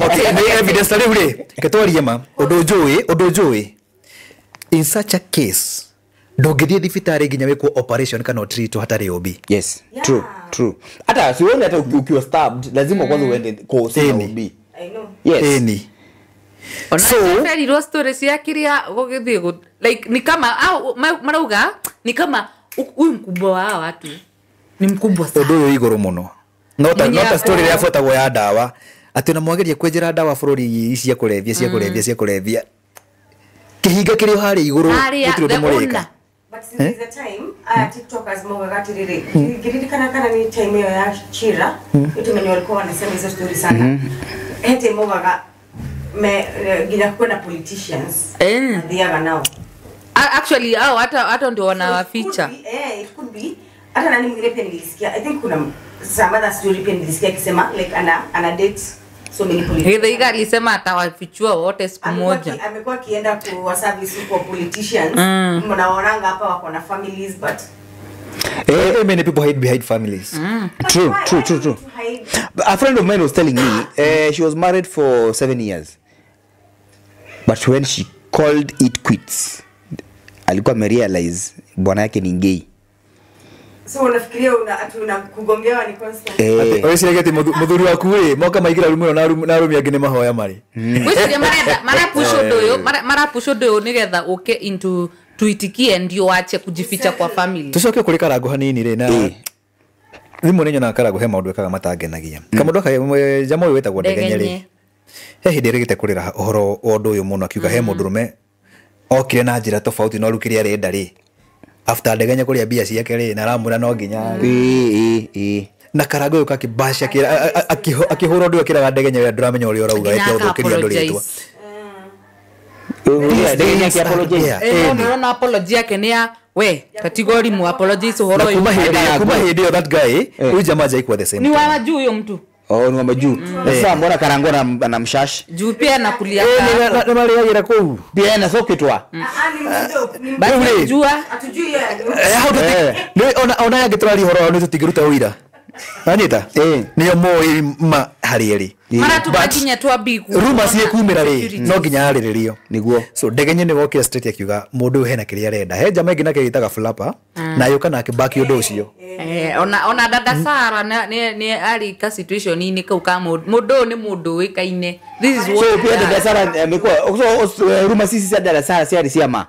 okay ni evidence riu ri ketwarie ma undu njui in such a case ndungithie thibitari nginya wikwo operation kana treat hatari OB yes true hata sioni hata ukiwa stabbed lazima kwanza uende kwa OB I know yes eni so very low stories ya kiria gugithie like ni kama au marauga ni kama huyu mkubwa wa watu ni mkubwa sana undu uyu iguru muno nota story ya fotagwo ya dawa ati na mwageria kwenjera dawa bururi ici cia kulevya kihinga kirio hari iguru gutiro ndumurika but since the time TikTokers mogatirire giririkana ni time ya Chira itumenye walikuwa wanasema hizo story sana hete mogaga gina kwenda politicians they are now actually hata ndio wanawaficha it could be hata nani mwingine pia nilisikia I think kuna some other story pia nilisikia akisema like ana date so many politicians Githaiga alisema atawafichua wote siku moja amekuwa akienda kwa service kwa politicians mnaonanga hapa wako na families but many people hide behind families true a friend of mine was telling me she was married for 7 years but when she called it quits alikuwa amerealize bwana yake ni gay so unafikiria una kugongewa ni constant wewe siregeti muthuri waku ri moka maigira rumu na rumi angine mahoya mari wewe mara pusho do nigetha uke into tuitikie ndio wache kujificha kwa family tucoke kuri karangu hanini ri na thimu nenyo na karangu he maundu ekaga matangenagia kamundu jamo wetagwo ndegenyeri he hindi rigite kurira uhoro undu uyu muno akiuga he mundurume okire na njira tofauti no rukiria renda ri after ndegenya kuria bia ciake ri na ramura no nginya na karangu uyu kakibasha kira akihura ndu akiraga ndegenya ri nduramenya uri urauga eti uthukiria ndu ritwa ndegenya ki apologize no apology yake ni ya we kategori mu apologize uhoro uyu kuma hindi that guy uyu jamaa jaikuwa the same ni wa juu huyo mtu ni wa juu sasa mbona karangu na mshash juu pia na kulia na mariagira kuu pia na sokitwa basi jua atujui yeye ona yangiturari horo ni tutigiruta uira anita niyo moi ma harieri mara tukakinya twa bigu rumors yekumira ri no nginya hariririo niguo so ndegenye ni gokira straight akiuga mundu hena kiria renda he jama ingina kigitaga flapper na yuka na kibaki undu ucio ona dada Sara ni ali ka situation ni kau ka mundu ni mundu wikaine this is what so pia dada Sara amekuwa so rumors sisi za dada Sara si alisema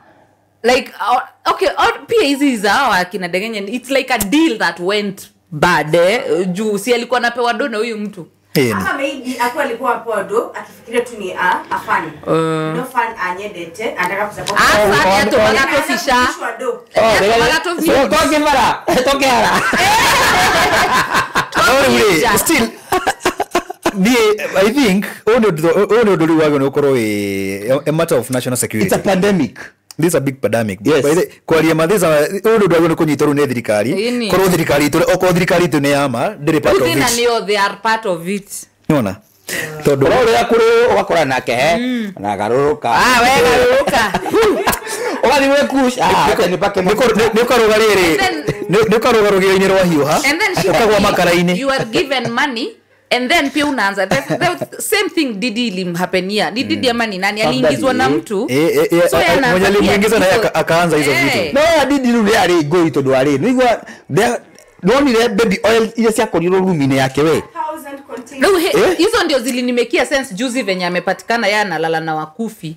like okay pia hizi za akina ndegenye it's like a deal that went bad juu si alikuwa anapewa dona huyu mtu Ama maybe akwa alikuwa hapo ndo akifikiria tu ni a fan. No fan anyedete anataka kusupport. Asa ya tomato fisha. So toke mara. Toke hara. Still I think ono do wago no koro a matter of national security. It's a pandemic. This is a big pandemic. Yes. Kwa ria mathisa ono do wago no kunyitoro ne thirikari. Koro thirikari to oko thirikari to ne ama ndire part of it. They are part of it. Nona. Todo Ro ya kuri wakora nake na garuruka. We garuruka. Ogali we kush. Ni pake nikoruga riri. Nikoruga rugio-ini rwa hiuha. And then ukagwa makara-ini. You are given money and then pia unaanza the same thing Didi ilimhapenia. Didi amani nani aliingizwa na mtu. So mwenye alimuingiza na akaanza hizo vitu. No Didi nule ari go ito dwari. Nigwa Doni le baby oil ile sia koriro room yake we. 1000 containers. Hizo ndio zilinimekia sense juzi venye amepatikana yeye analala na wakufi.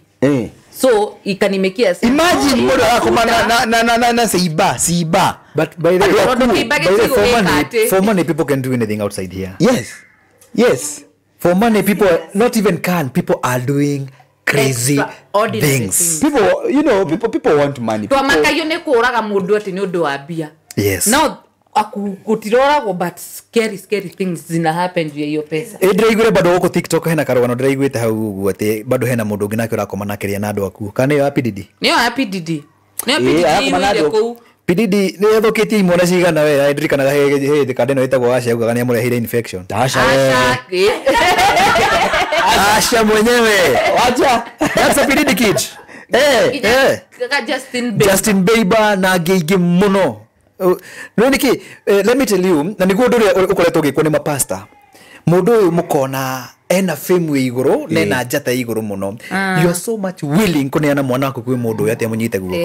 So ikanimekia sense. Imagine modo wako na siiba. But by the way, for money people can do anything outside here. Yes. For money people not even people are doing crazy things. People want money. To makayone kuraga mundu ati ni undu wa bia. Yes. Now akutiroragwo but scary things zina happen juu hiyo pesa. Ndiraigure bado huko TikTok hena karugano ndiraiguite hau uguo ati bado hena mundu ngi nake urakoma nakeria na andu aku. Kana yo happy Didi. Niyo happy Didi. Ile ko Pididi ni yathoketie imona cigana we ndirikanaga he thikandeno itagwo Asha ugaga ni amurehire infection. Asha mwenyewe. Wacha. That's a Pididi kid. Justin Bieber na geige muno. No niki let me tell you na niguo nduri ukoretwo gikwo ni mapasta. Mundu uyu mukona ena fame we iguru na ena njata iguru muno. You are so much willing kuneana mwana waku kwi mundu uyu ati amunyite guoko.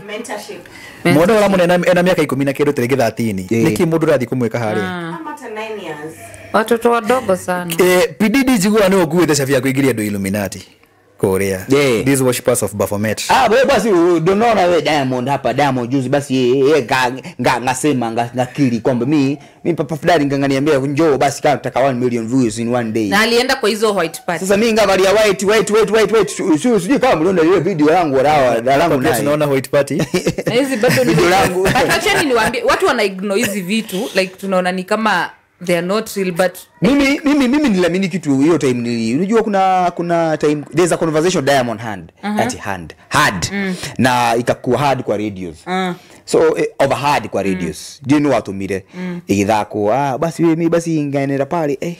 Mentorship. Mwana wala munena ena miaka 10 na kindu terege 13. Niki mundu rathi kumweka haria. Kama 9 years. Watoto wadogo sana. Pididi jigua no guite chabia kuigiria do Illuminati. Korea. These worshippers of Baphomet. Wewe basi unaona wewe Diamond hapa Diamond juzi basi yeye ngasema ngakiri kwamba mimi Papa Fdari nganiambia njoo basi kama nataka 1 million views in one day. Na alienda kwa hizo white party. Sasa mimi ngavalia white. Sijui kama mliona ile video yangu langu naye. Tunaona white party. Na hizi bado ni video yangu. Acha niwaambie watu wana ignore hizi vitu like tunaona ni kama they are not real but mimi nilamini kitu hiyo time unajua kuna time there's a conversation Diamond had na ikakuwa hard kwa radios so overhard kwa radios do you know what umire igithako basi mimi basi ngaenera pale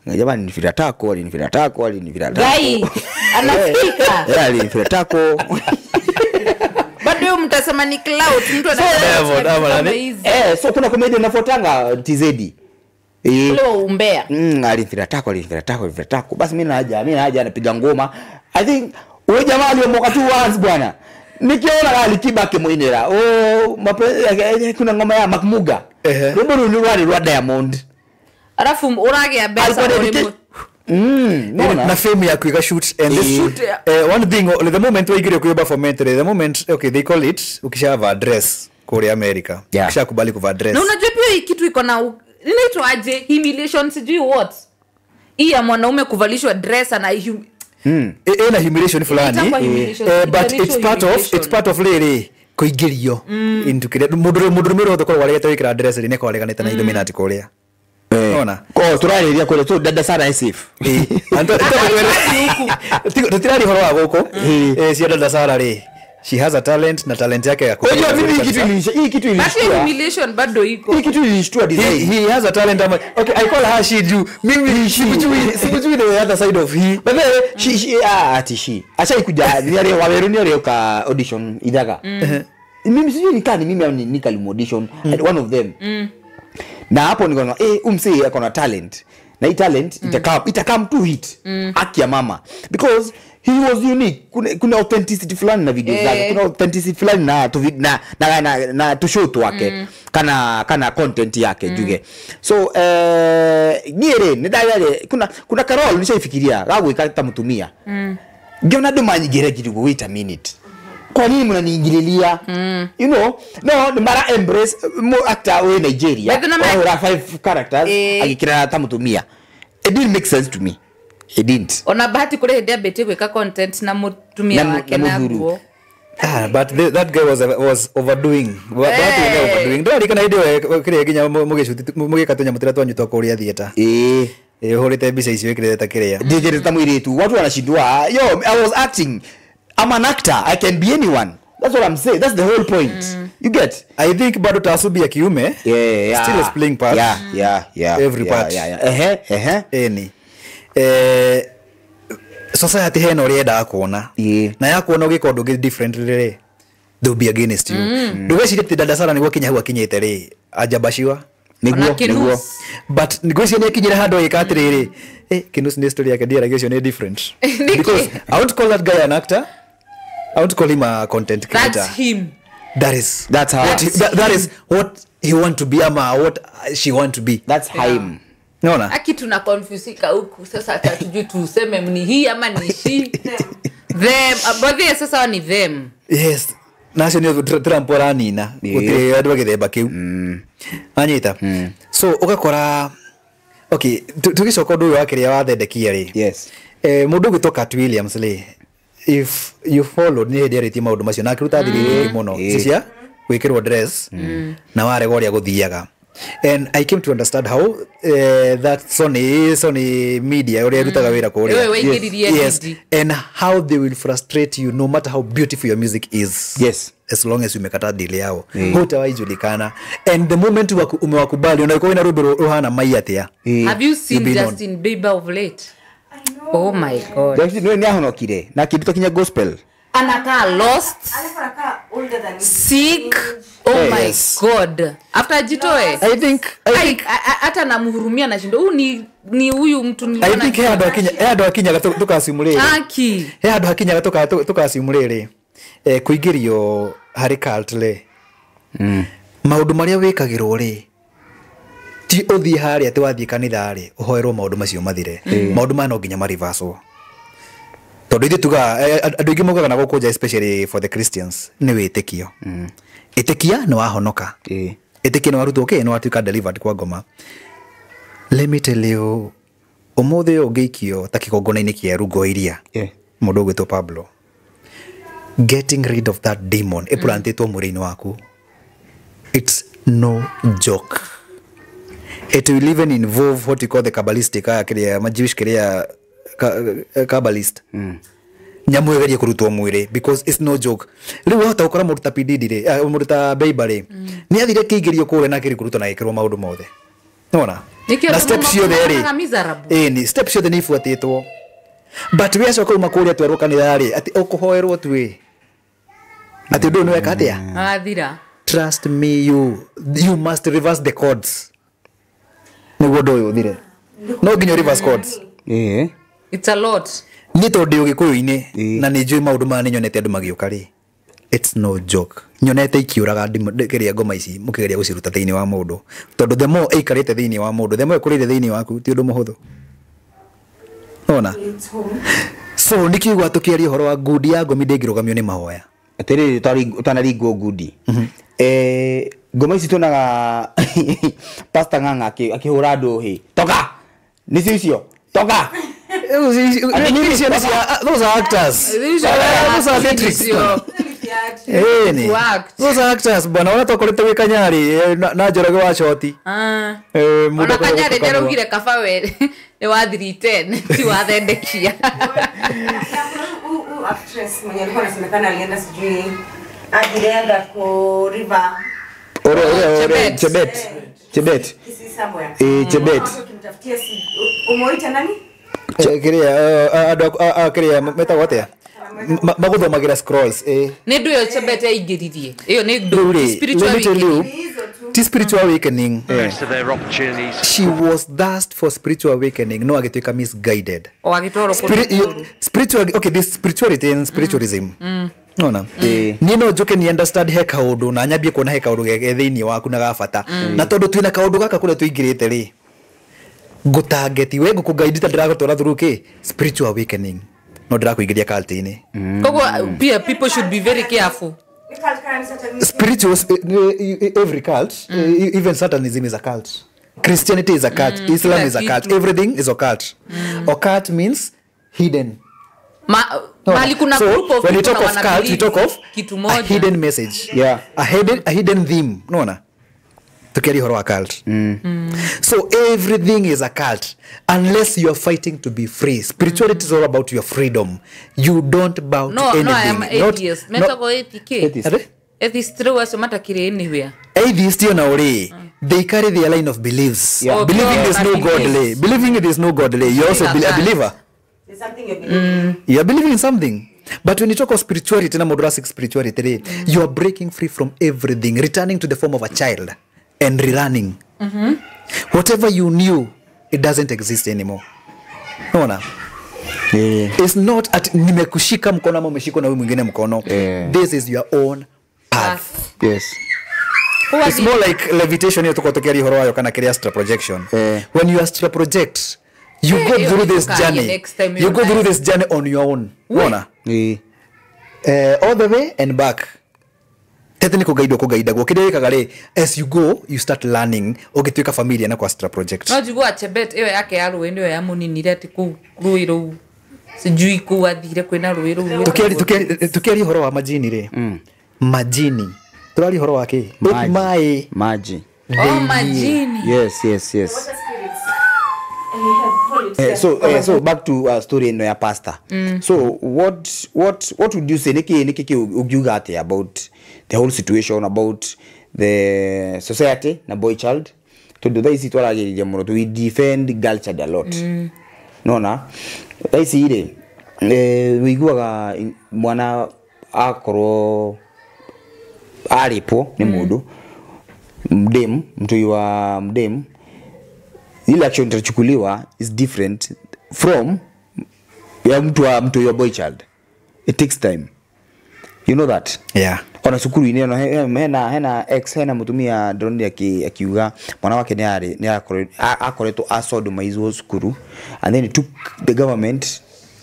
jamani ni firatako gai anafika ni firatako bado mtasema ni cloud mtu anasema so kuna comedian nafotanga TZD leo umbea alifiratako basi mimi naja anapiga ngoma I think wewe jamaa aliomoka tu once bwana nikiona Alikiba kimuinera kuna ngoma ya Makmuga rumbo rwa Diamond alafu urage abesa na fame ya kuiga shoot and this shoot one thing the moment we igire kuyoba for mentor the moment okay they call it ukishava address Korea America ukishakubali kuva address na unajua pia hii kitu iko na inaitwa aje humiliation sijui what hii ya mwanaume kuvalishwa dress na ena humiliation fulani but it's part of lady kuigirio into kile mundu mero thoko waleta wikira dress ri neko waleganite na Illuminati Korea ona ko turariria kule tu dada sana safe anto tutirari horo wa goko cia dada Sara ri she has a talent na talent yake ya kwa hiyo hii kitu ilishtua humiliation bado iko hii kitu ilishtua design he has a talent okay I call her she do mimi sijui the other side of he but she acha kuja ni waweruni wale ka audition idaga mimi sijui mimi au nikali audition one of them na hapo nikaona umsi akona talent na hii talent itakam to hit haki ya mama because he was unique kuna authenticity fulani na video zake kuna authenticity fulani na to show to wake kana content yake juge so niere ndayale kuna Carol nishaifikiria gago ikata mtumia ngiona ndo manyigere kidogo wait a minute kwa nini mnaniingililia you know no mara embrace mo actor we Nigeria or 5 characters akikira tamutumia It didn't make sense to me. It didn't. ona bahati kule hende abete gweka content na mutumia Na wake na muthuru. guo But that guy was overdoing. Overdoing. Ndo alikana hidi kire ginya mugikatunya mutira twanyu twa kuria theater. Horete mbica icio ikire ta kiria. Ndijere ta mwiritu. Watu wanashindwa. Yo, I was acting. I'm an actor. I can be anyone. That's what I'm saying. That's the whole point. You get? I think bado Tasubi ya kiume still is playing part. Yeah. Every part. Any. Society heno rienda kuona. Na ya kuona ugikondo gi different rere. They'll be against you. Ndugeci ti dada Sara niguo kinya hu akinyete ri ajabashiwa. Niguo. But niguo ni kinyira hando ikatiriri. Kinus ni story yake dia reaction is different. Because I won't call that guy an actor. I won't call him a content creator. that's him That's how. That is what he want to be ama what she want to be. That's him. Naona? aki tuna confusika huku sasa hatujui tuseme ni hii ama ni she them above sasa ni them Yes. Nacio ni trampora nina. Gutire andu agithemba kiu. Anyita. So ugakora okay, tugicoka ndu wa kiria wa thendekia ri. Yes. Mundu gutoka Cat Williams ri. If you follow ni hedi ariti maundu macio na kiruta thiri muno. Cia gwikirwo dress na ware goria guthiaga. And I came to understand how that Sony media ore rutaga wira kuria. Yes. And how they will frustrate you no matter how beautiful your music is. Yes. As long as umekata deal yao. Hutawaijulikana. And the moment umewakubali unaikuwa ina rudo rohana mai atia. have you seen Justin Bieber of late? I know. Oh my god. Ndio ni ahonokire na kitu kinya gospel. Anakaa lost Alafu anakaa older than sick. Oh Yes. my god. After ajitoe I think hata namhurumia na shindo huyu ni huyu mtu I think heado akinya tukasimulire. Haki. Heado akinya tukasimulire. Kuingirio hari cult le. Maundu maria wikagirwo ri. Ti uthi hari ati wathie kanitha ri uhoerwo maundu macio mathire. Maundu ma no nginya marivaso. Tondu ithu tuga andu ingi mogaga na gukunja especially for the Christians ni witikio. Itikia ni wahonoka. Itikia ni warutwo ke ni watuika delivered kwa ngoma. Let me tell you, umuthi ungiikio ta kigongona-ini kieru ngoiria. Mundu gwitwo Pablo. Getting rid of that demon iplantitwo mwiri-ini waku. It's no joke. It will even involve what you call the Kabbalistic Jewish Kabbalist. Nyamu egerie kurutwo mwiri because it's no joke. Riu hota ukora muruta pididi muruta Bible ni athire kiingirio kure na kiri kurutwo na ikirwo maundu mothe. Nona? Na steps ciothe ri. Ni steps ciothe ni ifuatitwo. But we acoka uma kuria twerwo kanitha ri ati ukuhoerwo tu ati ndu ni weka atia Athira. Trust me, you must reverse the codes. Niguo ndu uyu thire no nginya reverse codes. It's a lot. Ni tondu gikuyu-ini na ni njui maundu ma ni nyonete andu magiuka ri. It's no joke. Nyonete ikiuraga kiria ngoma ici mukigeria guciruta thiini wa mundu tondu the more aikarite thiini wa mundu the more kurire thiini waku ti undu muhuthu. Ona so nikiugwa tukiaria horo wa ngudi ya ngomi ndingirugamio ni mahoya atiri utanaringo ngudi. Ngoma ici tunaga Pastor Ng'ang'a akihura andu hi toka ni icio toka. Those are actors. Those are theatrics. Those are actors. Bwana wana tokolete wikanyari na njoroge wa shoti. Ona kanyari nderugire kabawe ni wa 310 ti wa thendekia. actress mwenye alikuwa anasemekana alienda sijui alienda ku river Chebet. Kisi somewhere. Chebet. Kimtafutia umoita nani? Kiria metagwo atia maguthomagira scrolls Ni ndu yo Chebet aingiririe. Iyo ni ndu spiritual awakening. Rest of their opportunities. She was thirst for spiritual awakening. No agituika misguided. O agitoro Spiritual, okay, this spirituality and spiritualism. Nona ni no joke ni understand he kaundu na nyambie kuona he kaundu ge thiini waku na gabata na tondu twina kaundu gaka kule tuingirite ri ngutangeti we ngukuguide ndiragotora through ki spiritual awakening no ndirakuingiria cult-ini. Kogo people should be very careful. Spiritual every cult, even Satanism is a cult. Christianity is a cult. Islam Kila is a cult. kitu. Everything is occult. Occult means hidden. Mali kuna So group of when you people talk of na cult, you wanabelieve talk of kitu a moja. hidden message. Yeah. A hidden theme. Unaona? Tukiari horo a cult. So everything is a cult unless you are fighting to be free. Spirituality is all about your freedom. You don't bow to No, anything. I am atheist. Metako ATK. Atheist. Ade? Atheist true waso matakire anywhere. Atheists you know, they carry their line of beliefs. Yeah. Believing Oh, there's no nothing God is. lay. Believing there's no God lay. You're also Like a that. believer. There's something you believe. You're believing in something. But when you talk of spirituality, na modorasic spirituality, you are breaking free from everything, returning to the form of a child and relearning. Whatever you knew, it doesn't exist anymore. Unaona? Yeah. It's not at nimekushika mkono ama umeshikwa na wewe mwingine mkono. Yeah. This is your own path. Yes. It's more like levitation hiyo tuko tokea horo wayo kana kile astral projection. When you astral project, you go hiyo through kitu this kali journey. next time You you go through guys. this journey on your own. Unaona? Yeah. All the way and back. Tete ni kugaidagwo kile wikaga as you go you start learning ugituika familia na kwa astral project. No jigua Chebet iyo yake ya ruwe ndio ya muninire ati ku ruiru. Sijui ku athire kwina ruiru. Tukiari horo wa majini ri. Majini. Turari horo wake. Mai. Maji. Oh, majini. Yes. Water spirits. And we have holy So back to story ino ya pastor. So what would you say niki ugiuga ate about the whole situation, about the society na boy child? To do this twaragiria muno to we defend girl child a lot. Nona daisi ire wiguaga mwana akorwo aripo ni mundu mdem mtu wa mdem ile action itachukuliwa is different from ya mtu wa boy child. It takes time, you know that. Yeah. Ona sukuru ini no hena ex hena mutumia drone akiuga mwana wake ni akoretwo asodomizwo sukuru, and then it took the government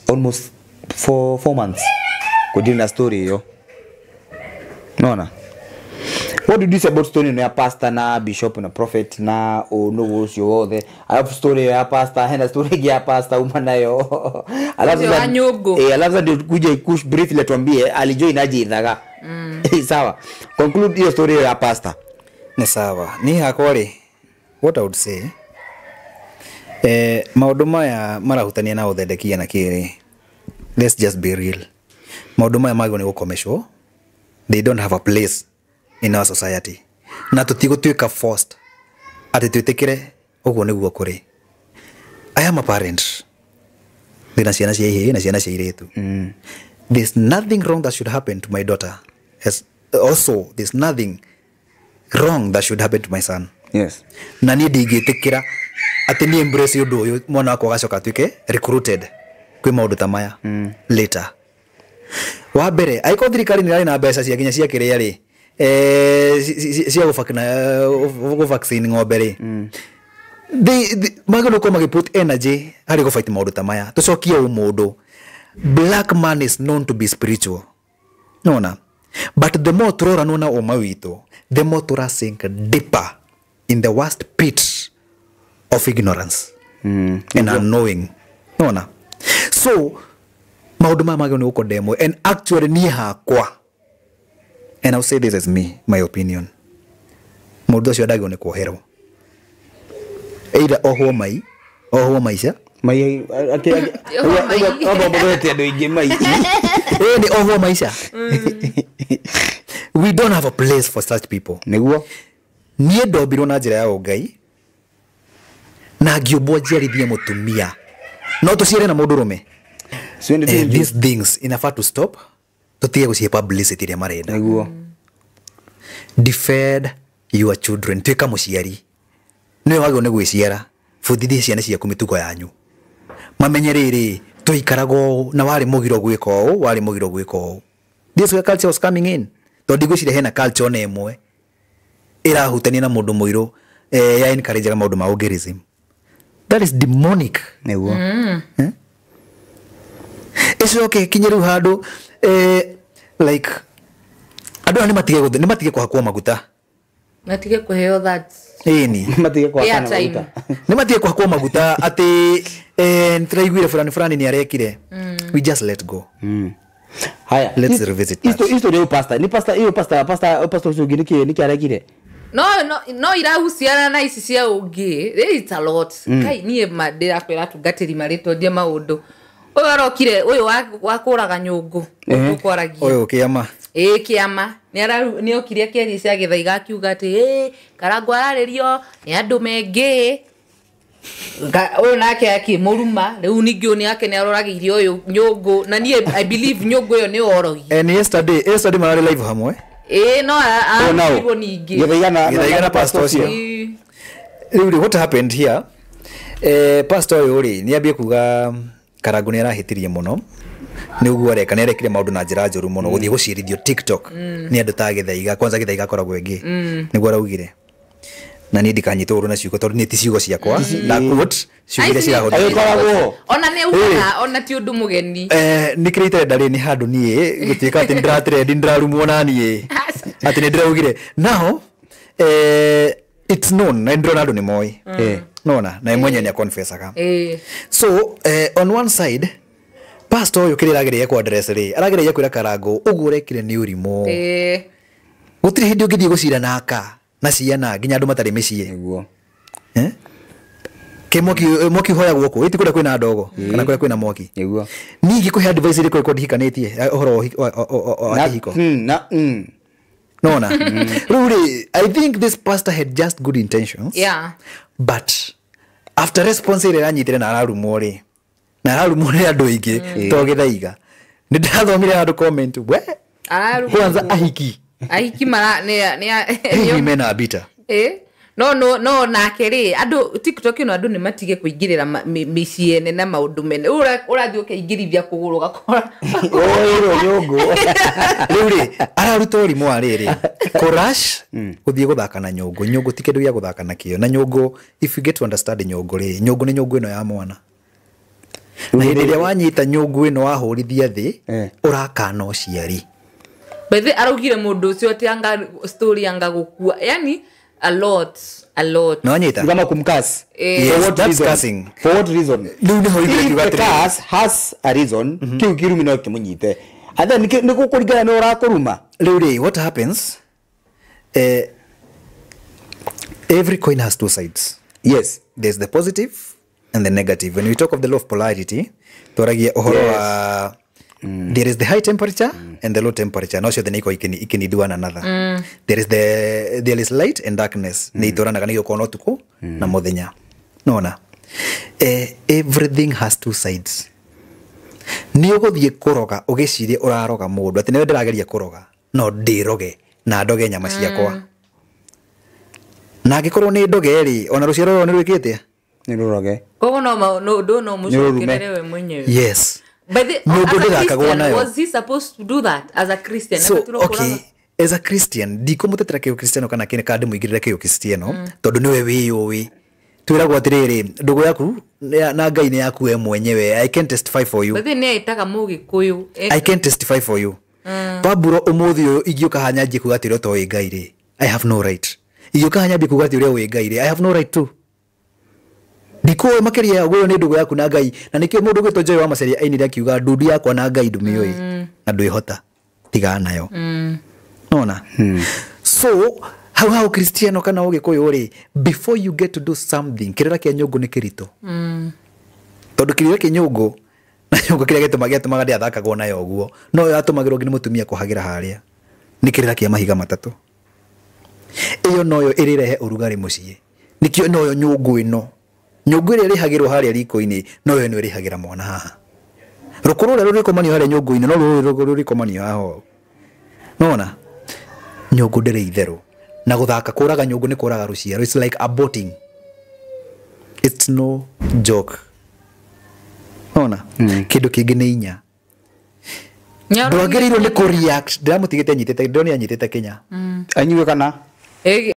almost 4 months kudili na story hiyo. Naona what did you say about story ya pastor na bishop na prophet na no ucio wothe? I have story ya pastor, hena story ya pastor umanayo alafu ndio kuja ikush briefly tuambie alijoin aje ithaga. Sawa, conclude hiyo story ya pastor. Ni sawa. Ni hakore. What I would say maundu maya marahutania na uthendekia na kiri. Let's just be real. Maundu maya mago ni gukomeshwo. They don't have a place in our society. Na tutigutwika forced ati twitikire uguo niguo kuri. I am a parent. Ndina ciana cia ihii na ciana cia iritu. There's nothing wrong that should happen to my daughter. Also, there's nothing wrong that should happen to my son. Yes. Na ni ndigitikira ati ni embrace undu uyu mwana wako gacoka twike recruited kwi maundu ta maya later. Wa mbere aiko thirikari ni rari na mbeca cia ginya cia kiria ri cia go vaccine ng'ombe ri magano ko magiput energy hari go fight maundu ta maya tucokie umundu. Black man is known to be spiritual. Nona, but the more turora nona o mawito, the more tura sink deeper in the worst pit of ignorance and unknowing. Nona, so maundu maya magano uko demo and actually ni hakwa. And I'll say this as me, my opinion. Mundu ucio ndagio ni kuoherwo. Either ohwo maisha Mai obobote ndo ingi mai. ni ohwo maisha. We don't have a place for such people. Niguo Nie ndombirwo na njira ya Ngai na ngiumbwo njiarithie mutumia no tuciare na mundu rume. so These things inafaa to stop. Tutige gucie publicity ria marenda. niguo Defend your children. Twika muciari niwe wagwo ni gwiciara bundithie ciana ciaku mitugo yanyu mamenye riri tuikarago na wari mugiro gwika o wari mugiro gwika o. This way culture was coming in. Tondi gwicire hena culture na emwe irahutania na mundu muiru ya encourage maundu ma ugerism. That is demonic. niguo It's okay kinyeru handu like andu ni matige kuhakwa maguta. Natige kuheo that Ĩni. Matige kwa kana Airtime. maguta. Nĩ matige kwa maguta atĩ nĩtũraiguire fulani nĩarekire. We just let go. Haya. Let's revisit that. History ya pastor. Ni pastor ucio niki arekire. no irahuciana na ici cia ungi it's a lot kai nie mandira kwira tungatiri maritondie maundu uyu arokire uyu wa kuraga nyungu ukwaragia Ũyũ kĩama. kiama ni okirie keri cia githaiga akiuga ati Karangũ ararĩrio ni andu mengi uyu nake akimuruma riu ningi uni yake ni aroragiire uyu nyungu na nie I believe nyungu yo ni orogi And yesterday mararĩ live hamwe. no nao. ningi Githaiga na pastor ũcio. Rĩu what happened here? Pastor ũyũ rĩ nĩambie kuga Karangũ nĩ arahĩtirie mũno. Nĩ ũguo areka nĩ arekire maũndũ na njĩra njũru mũno gũthiĩ gũcirithio TikTok. Nĩ andũ ta Githaiga kwanza Githaiga akoragwo ĩngĩ. Nĩguo araugire. Na niĩ ndikanyitwo ũru na ciugo tondũ nĩ ti ciugo ciakwa. Na quote ciugo iria cirahũthĩrwo. Ona nĩ uga ona ti ũndũ mũgeni. Nĩkĩrĩte ndarĩ nĩ handũ niĩ gũtuĩka atĩ nĩndĩratrend nĩndĩrarumwo na niĩ. Atĩ nĩndĩraugire. Now it's known na ndĩrona andũ nĩ moĩ. Nona na mwenye nĩ confessaga. So on one side pastor ũyũ kĩrĩa aragereire kwa address rĩ aragereire kwĩra Karangũ ũguo ũrekire nĩ ũrimũ. Gũtirĩ hĩndĩ ũngĩthiĩ gũcira na aka na ciana nginya andũ matarĩ mĩciĩ. Nĩguo. Ke moki hoya guoko iti kuda kwina ndogo kana kuda kwina moki. Nĩguo. Ningi kũ advice ire kwa ndihikanĩtie ũhoro wa hiko. Nona. Really I think this pastor had just good intentions. Yeah. But after response ire anyitire na ararumwo ri. Na ararumwo ni andu aingi to Githaiga. Ni ndathomire andu comment we. Kwanza ahiki mara ni mena bita. No nake ri andu TikTok ino andu ni matige kuingirira miciene na maundu mene urathi ukeingirithia kuguru gakora nyungu riu araruta ũrimũ arĩrĩ Korash gũthiĩ gũthaka na nyũngũ ti kĩndũ gĩa gũthaka nakĩo na nyũngũ if you get to understand nyũngũ rĩ nyũngũ nĩ nyũngũ ĩno ya mwana na hĩndĩ ĩrĩa wanyita nyũngũ ĩno wahũrithia thĩ ũrakana ũciari bethe araugire mũndũ ũcio ati anga story anga gũkua yani a lot no anyita kama kumkas that's cursing for what reason rĩu nĩ hoithire kiuga atĩrĩ curse has a reason kiu kirumi no kimunyite and then nĩ gũkũringana nĩ ũrakũruma rĩu rĩ what happens every coin has two sides. Yes, there's the positive and the negative. When we talk of the law of polarity turagia uhoro wa there is the high temperature and the low temperature. No, the niko ikini do one another. There is light and darkness. Ni torana kanio kono tuko na muthenya. Nona. Everything has two sides. Ni uguthie kuroga ugicirie uraroga mundu ati niwe ndirageria kuroga no ndiroge na ndoge nyama ciakwa. Na gikorwo ni ndoge ri ona ruciaro ni rwikite ni ruroge. Kogo no mucokerere we mwenyewe. Yes. But was he supposed to do that as a Christian? So, okay, as a Christian, ndikumutetera kiyo Kristiano kana kene kandi muigirira kiyo Kristiano, tondu niwe wiyo twiragwo atiriri ndugu yaku na Ngai ni yaku we mwenyewe. I can testify for you. But then aitaga Mugikuyu. I can testify for you. Paburo umuthi uyu igioka hanyanjie kuga atire to we Ngai ri. I have no right. Igioka hanyanjie kuga atire we Ngai ri. I have no right to. Ndiko makeria gwe ni ndugu yaku na Ngai na nikio mundu gwito Joy wa Maceria ainire akiuga ndudu yakwa na Ngai ndumioi na ndwihota tiga nayo. Nona. So how Kristiano kana ugikuyu ri before you get to do something kirira kia nyungu ni kirito. Tondu kirira kia nyungu na nyungu kiria gitumaga ndi athakagwo nayo guo no yo atumagirwo ngi mutumia kuhagira haria ni kirira kia mahiga matatu. Iyo noyo irirehe urugari mucie nikio noyo nyungu ino nyungu ĩrĩa ĩrĩhagĩrwo harĩa riko-inĩ no yo nĩ ĩrĩhagĩra mwana haha. Rũkũrũ rũrĩa rũrĩkomanio harĩa nyũngũ-inĩ no rũrĩkomanio haha. Nona nyũngũ ndĩrĩ itherũ na gũthaka kũraga nyũngũ nĩ kũraga rũciaro. It's like aborting. It's no joke. Nona kĩndũ kĩngĩ nĩ inya ndwagĩrĩirwo nĩ kũreact. Ndĩramũtigĩte anyitĩte ndĩrona anyitĩte Kenya anyue kana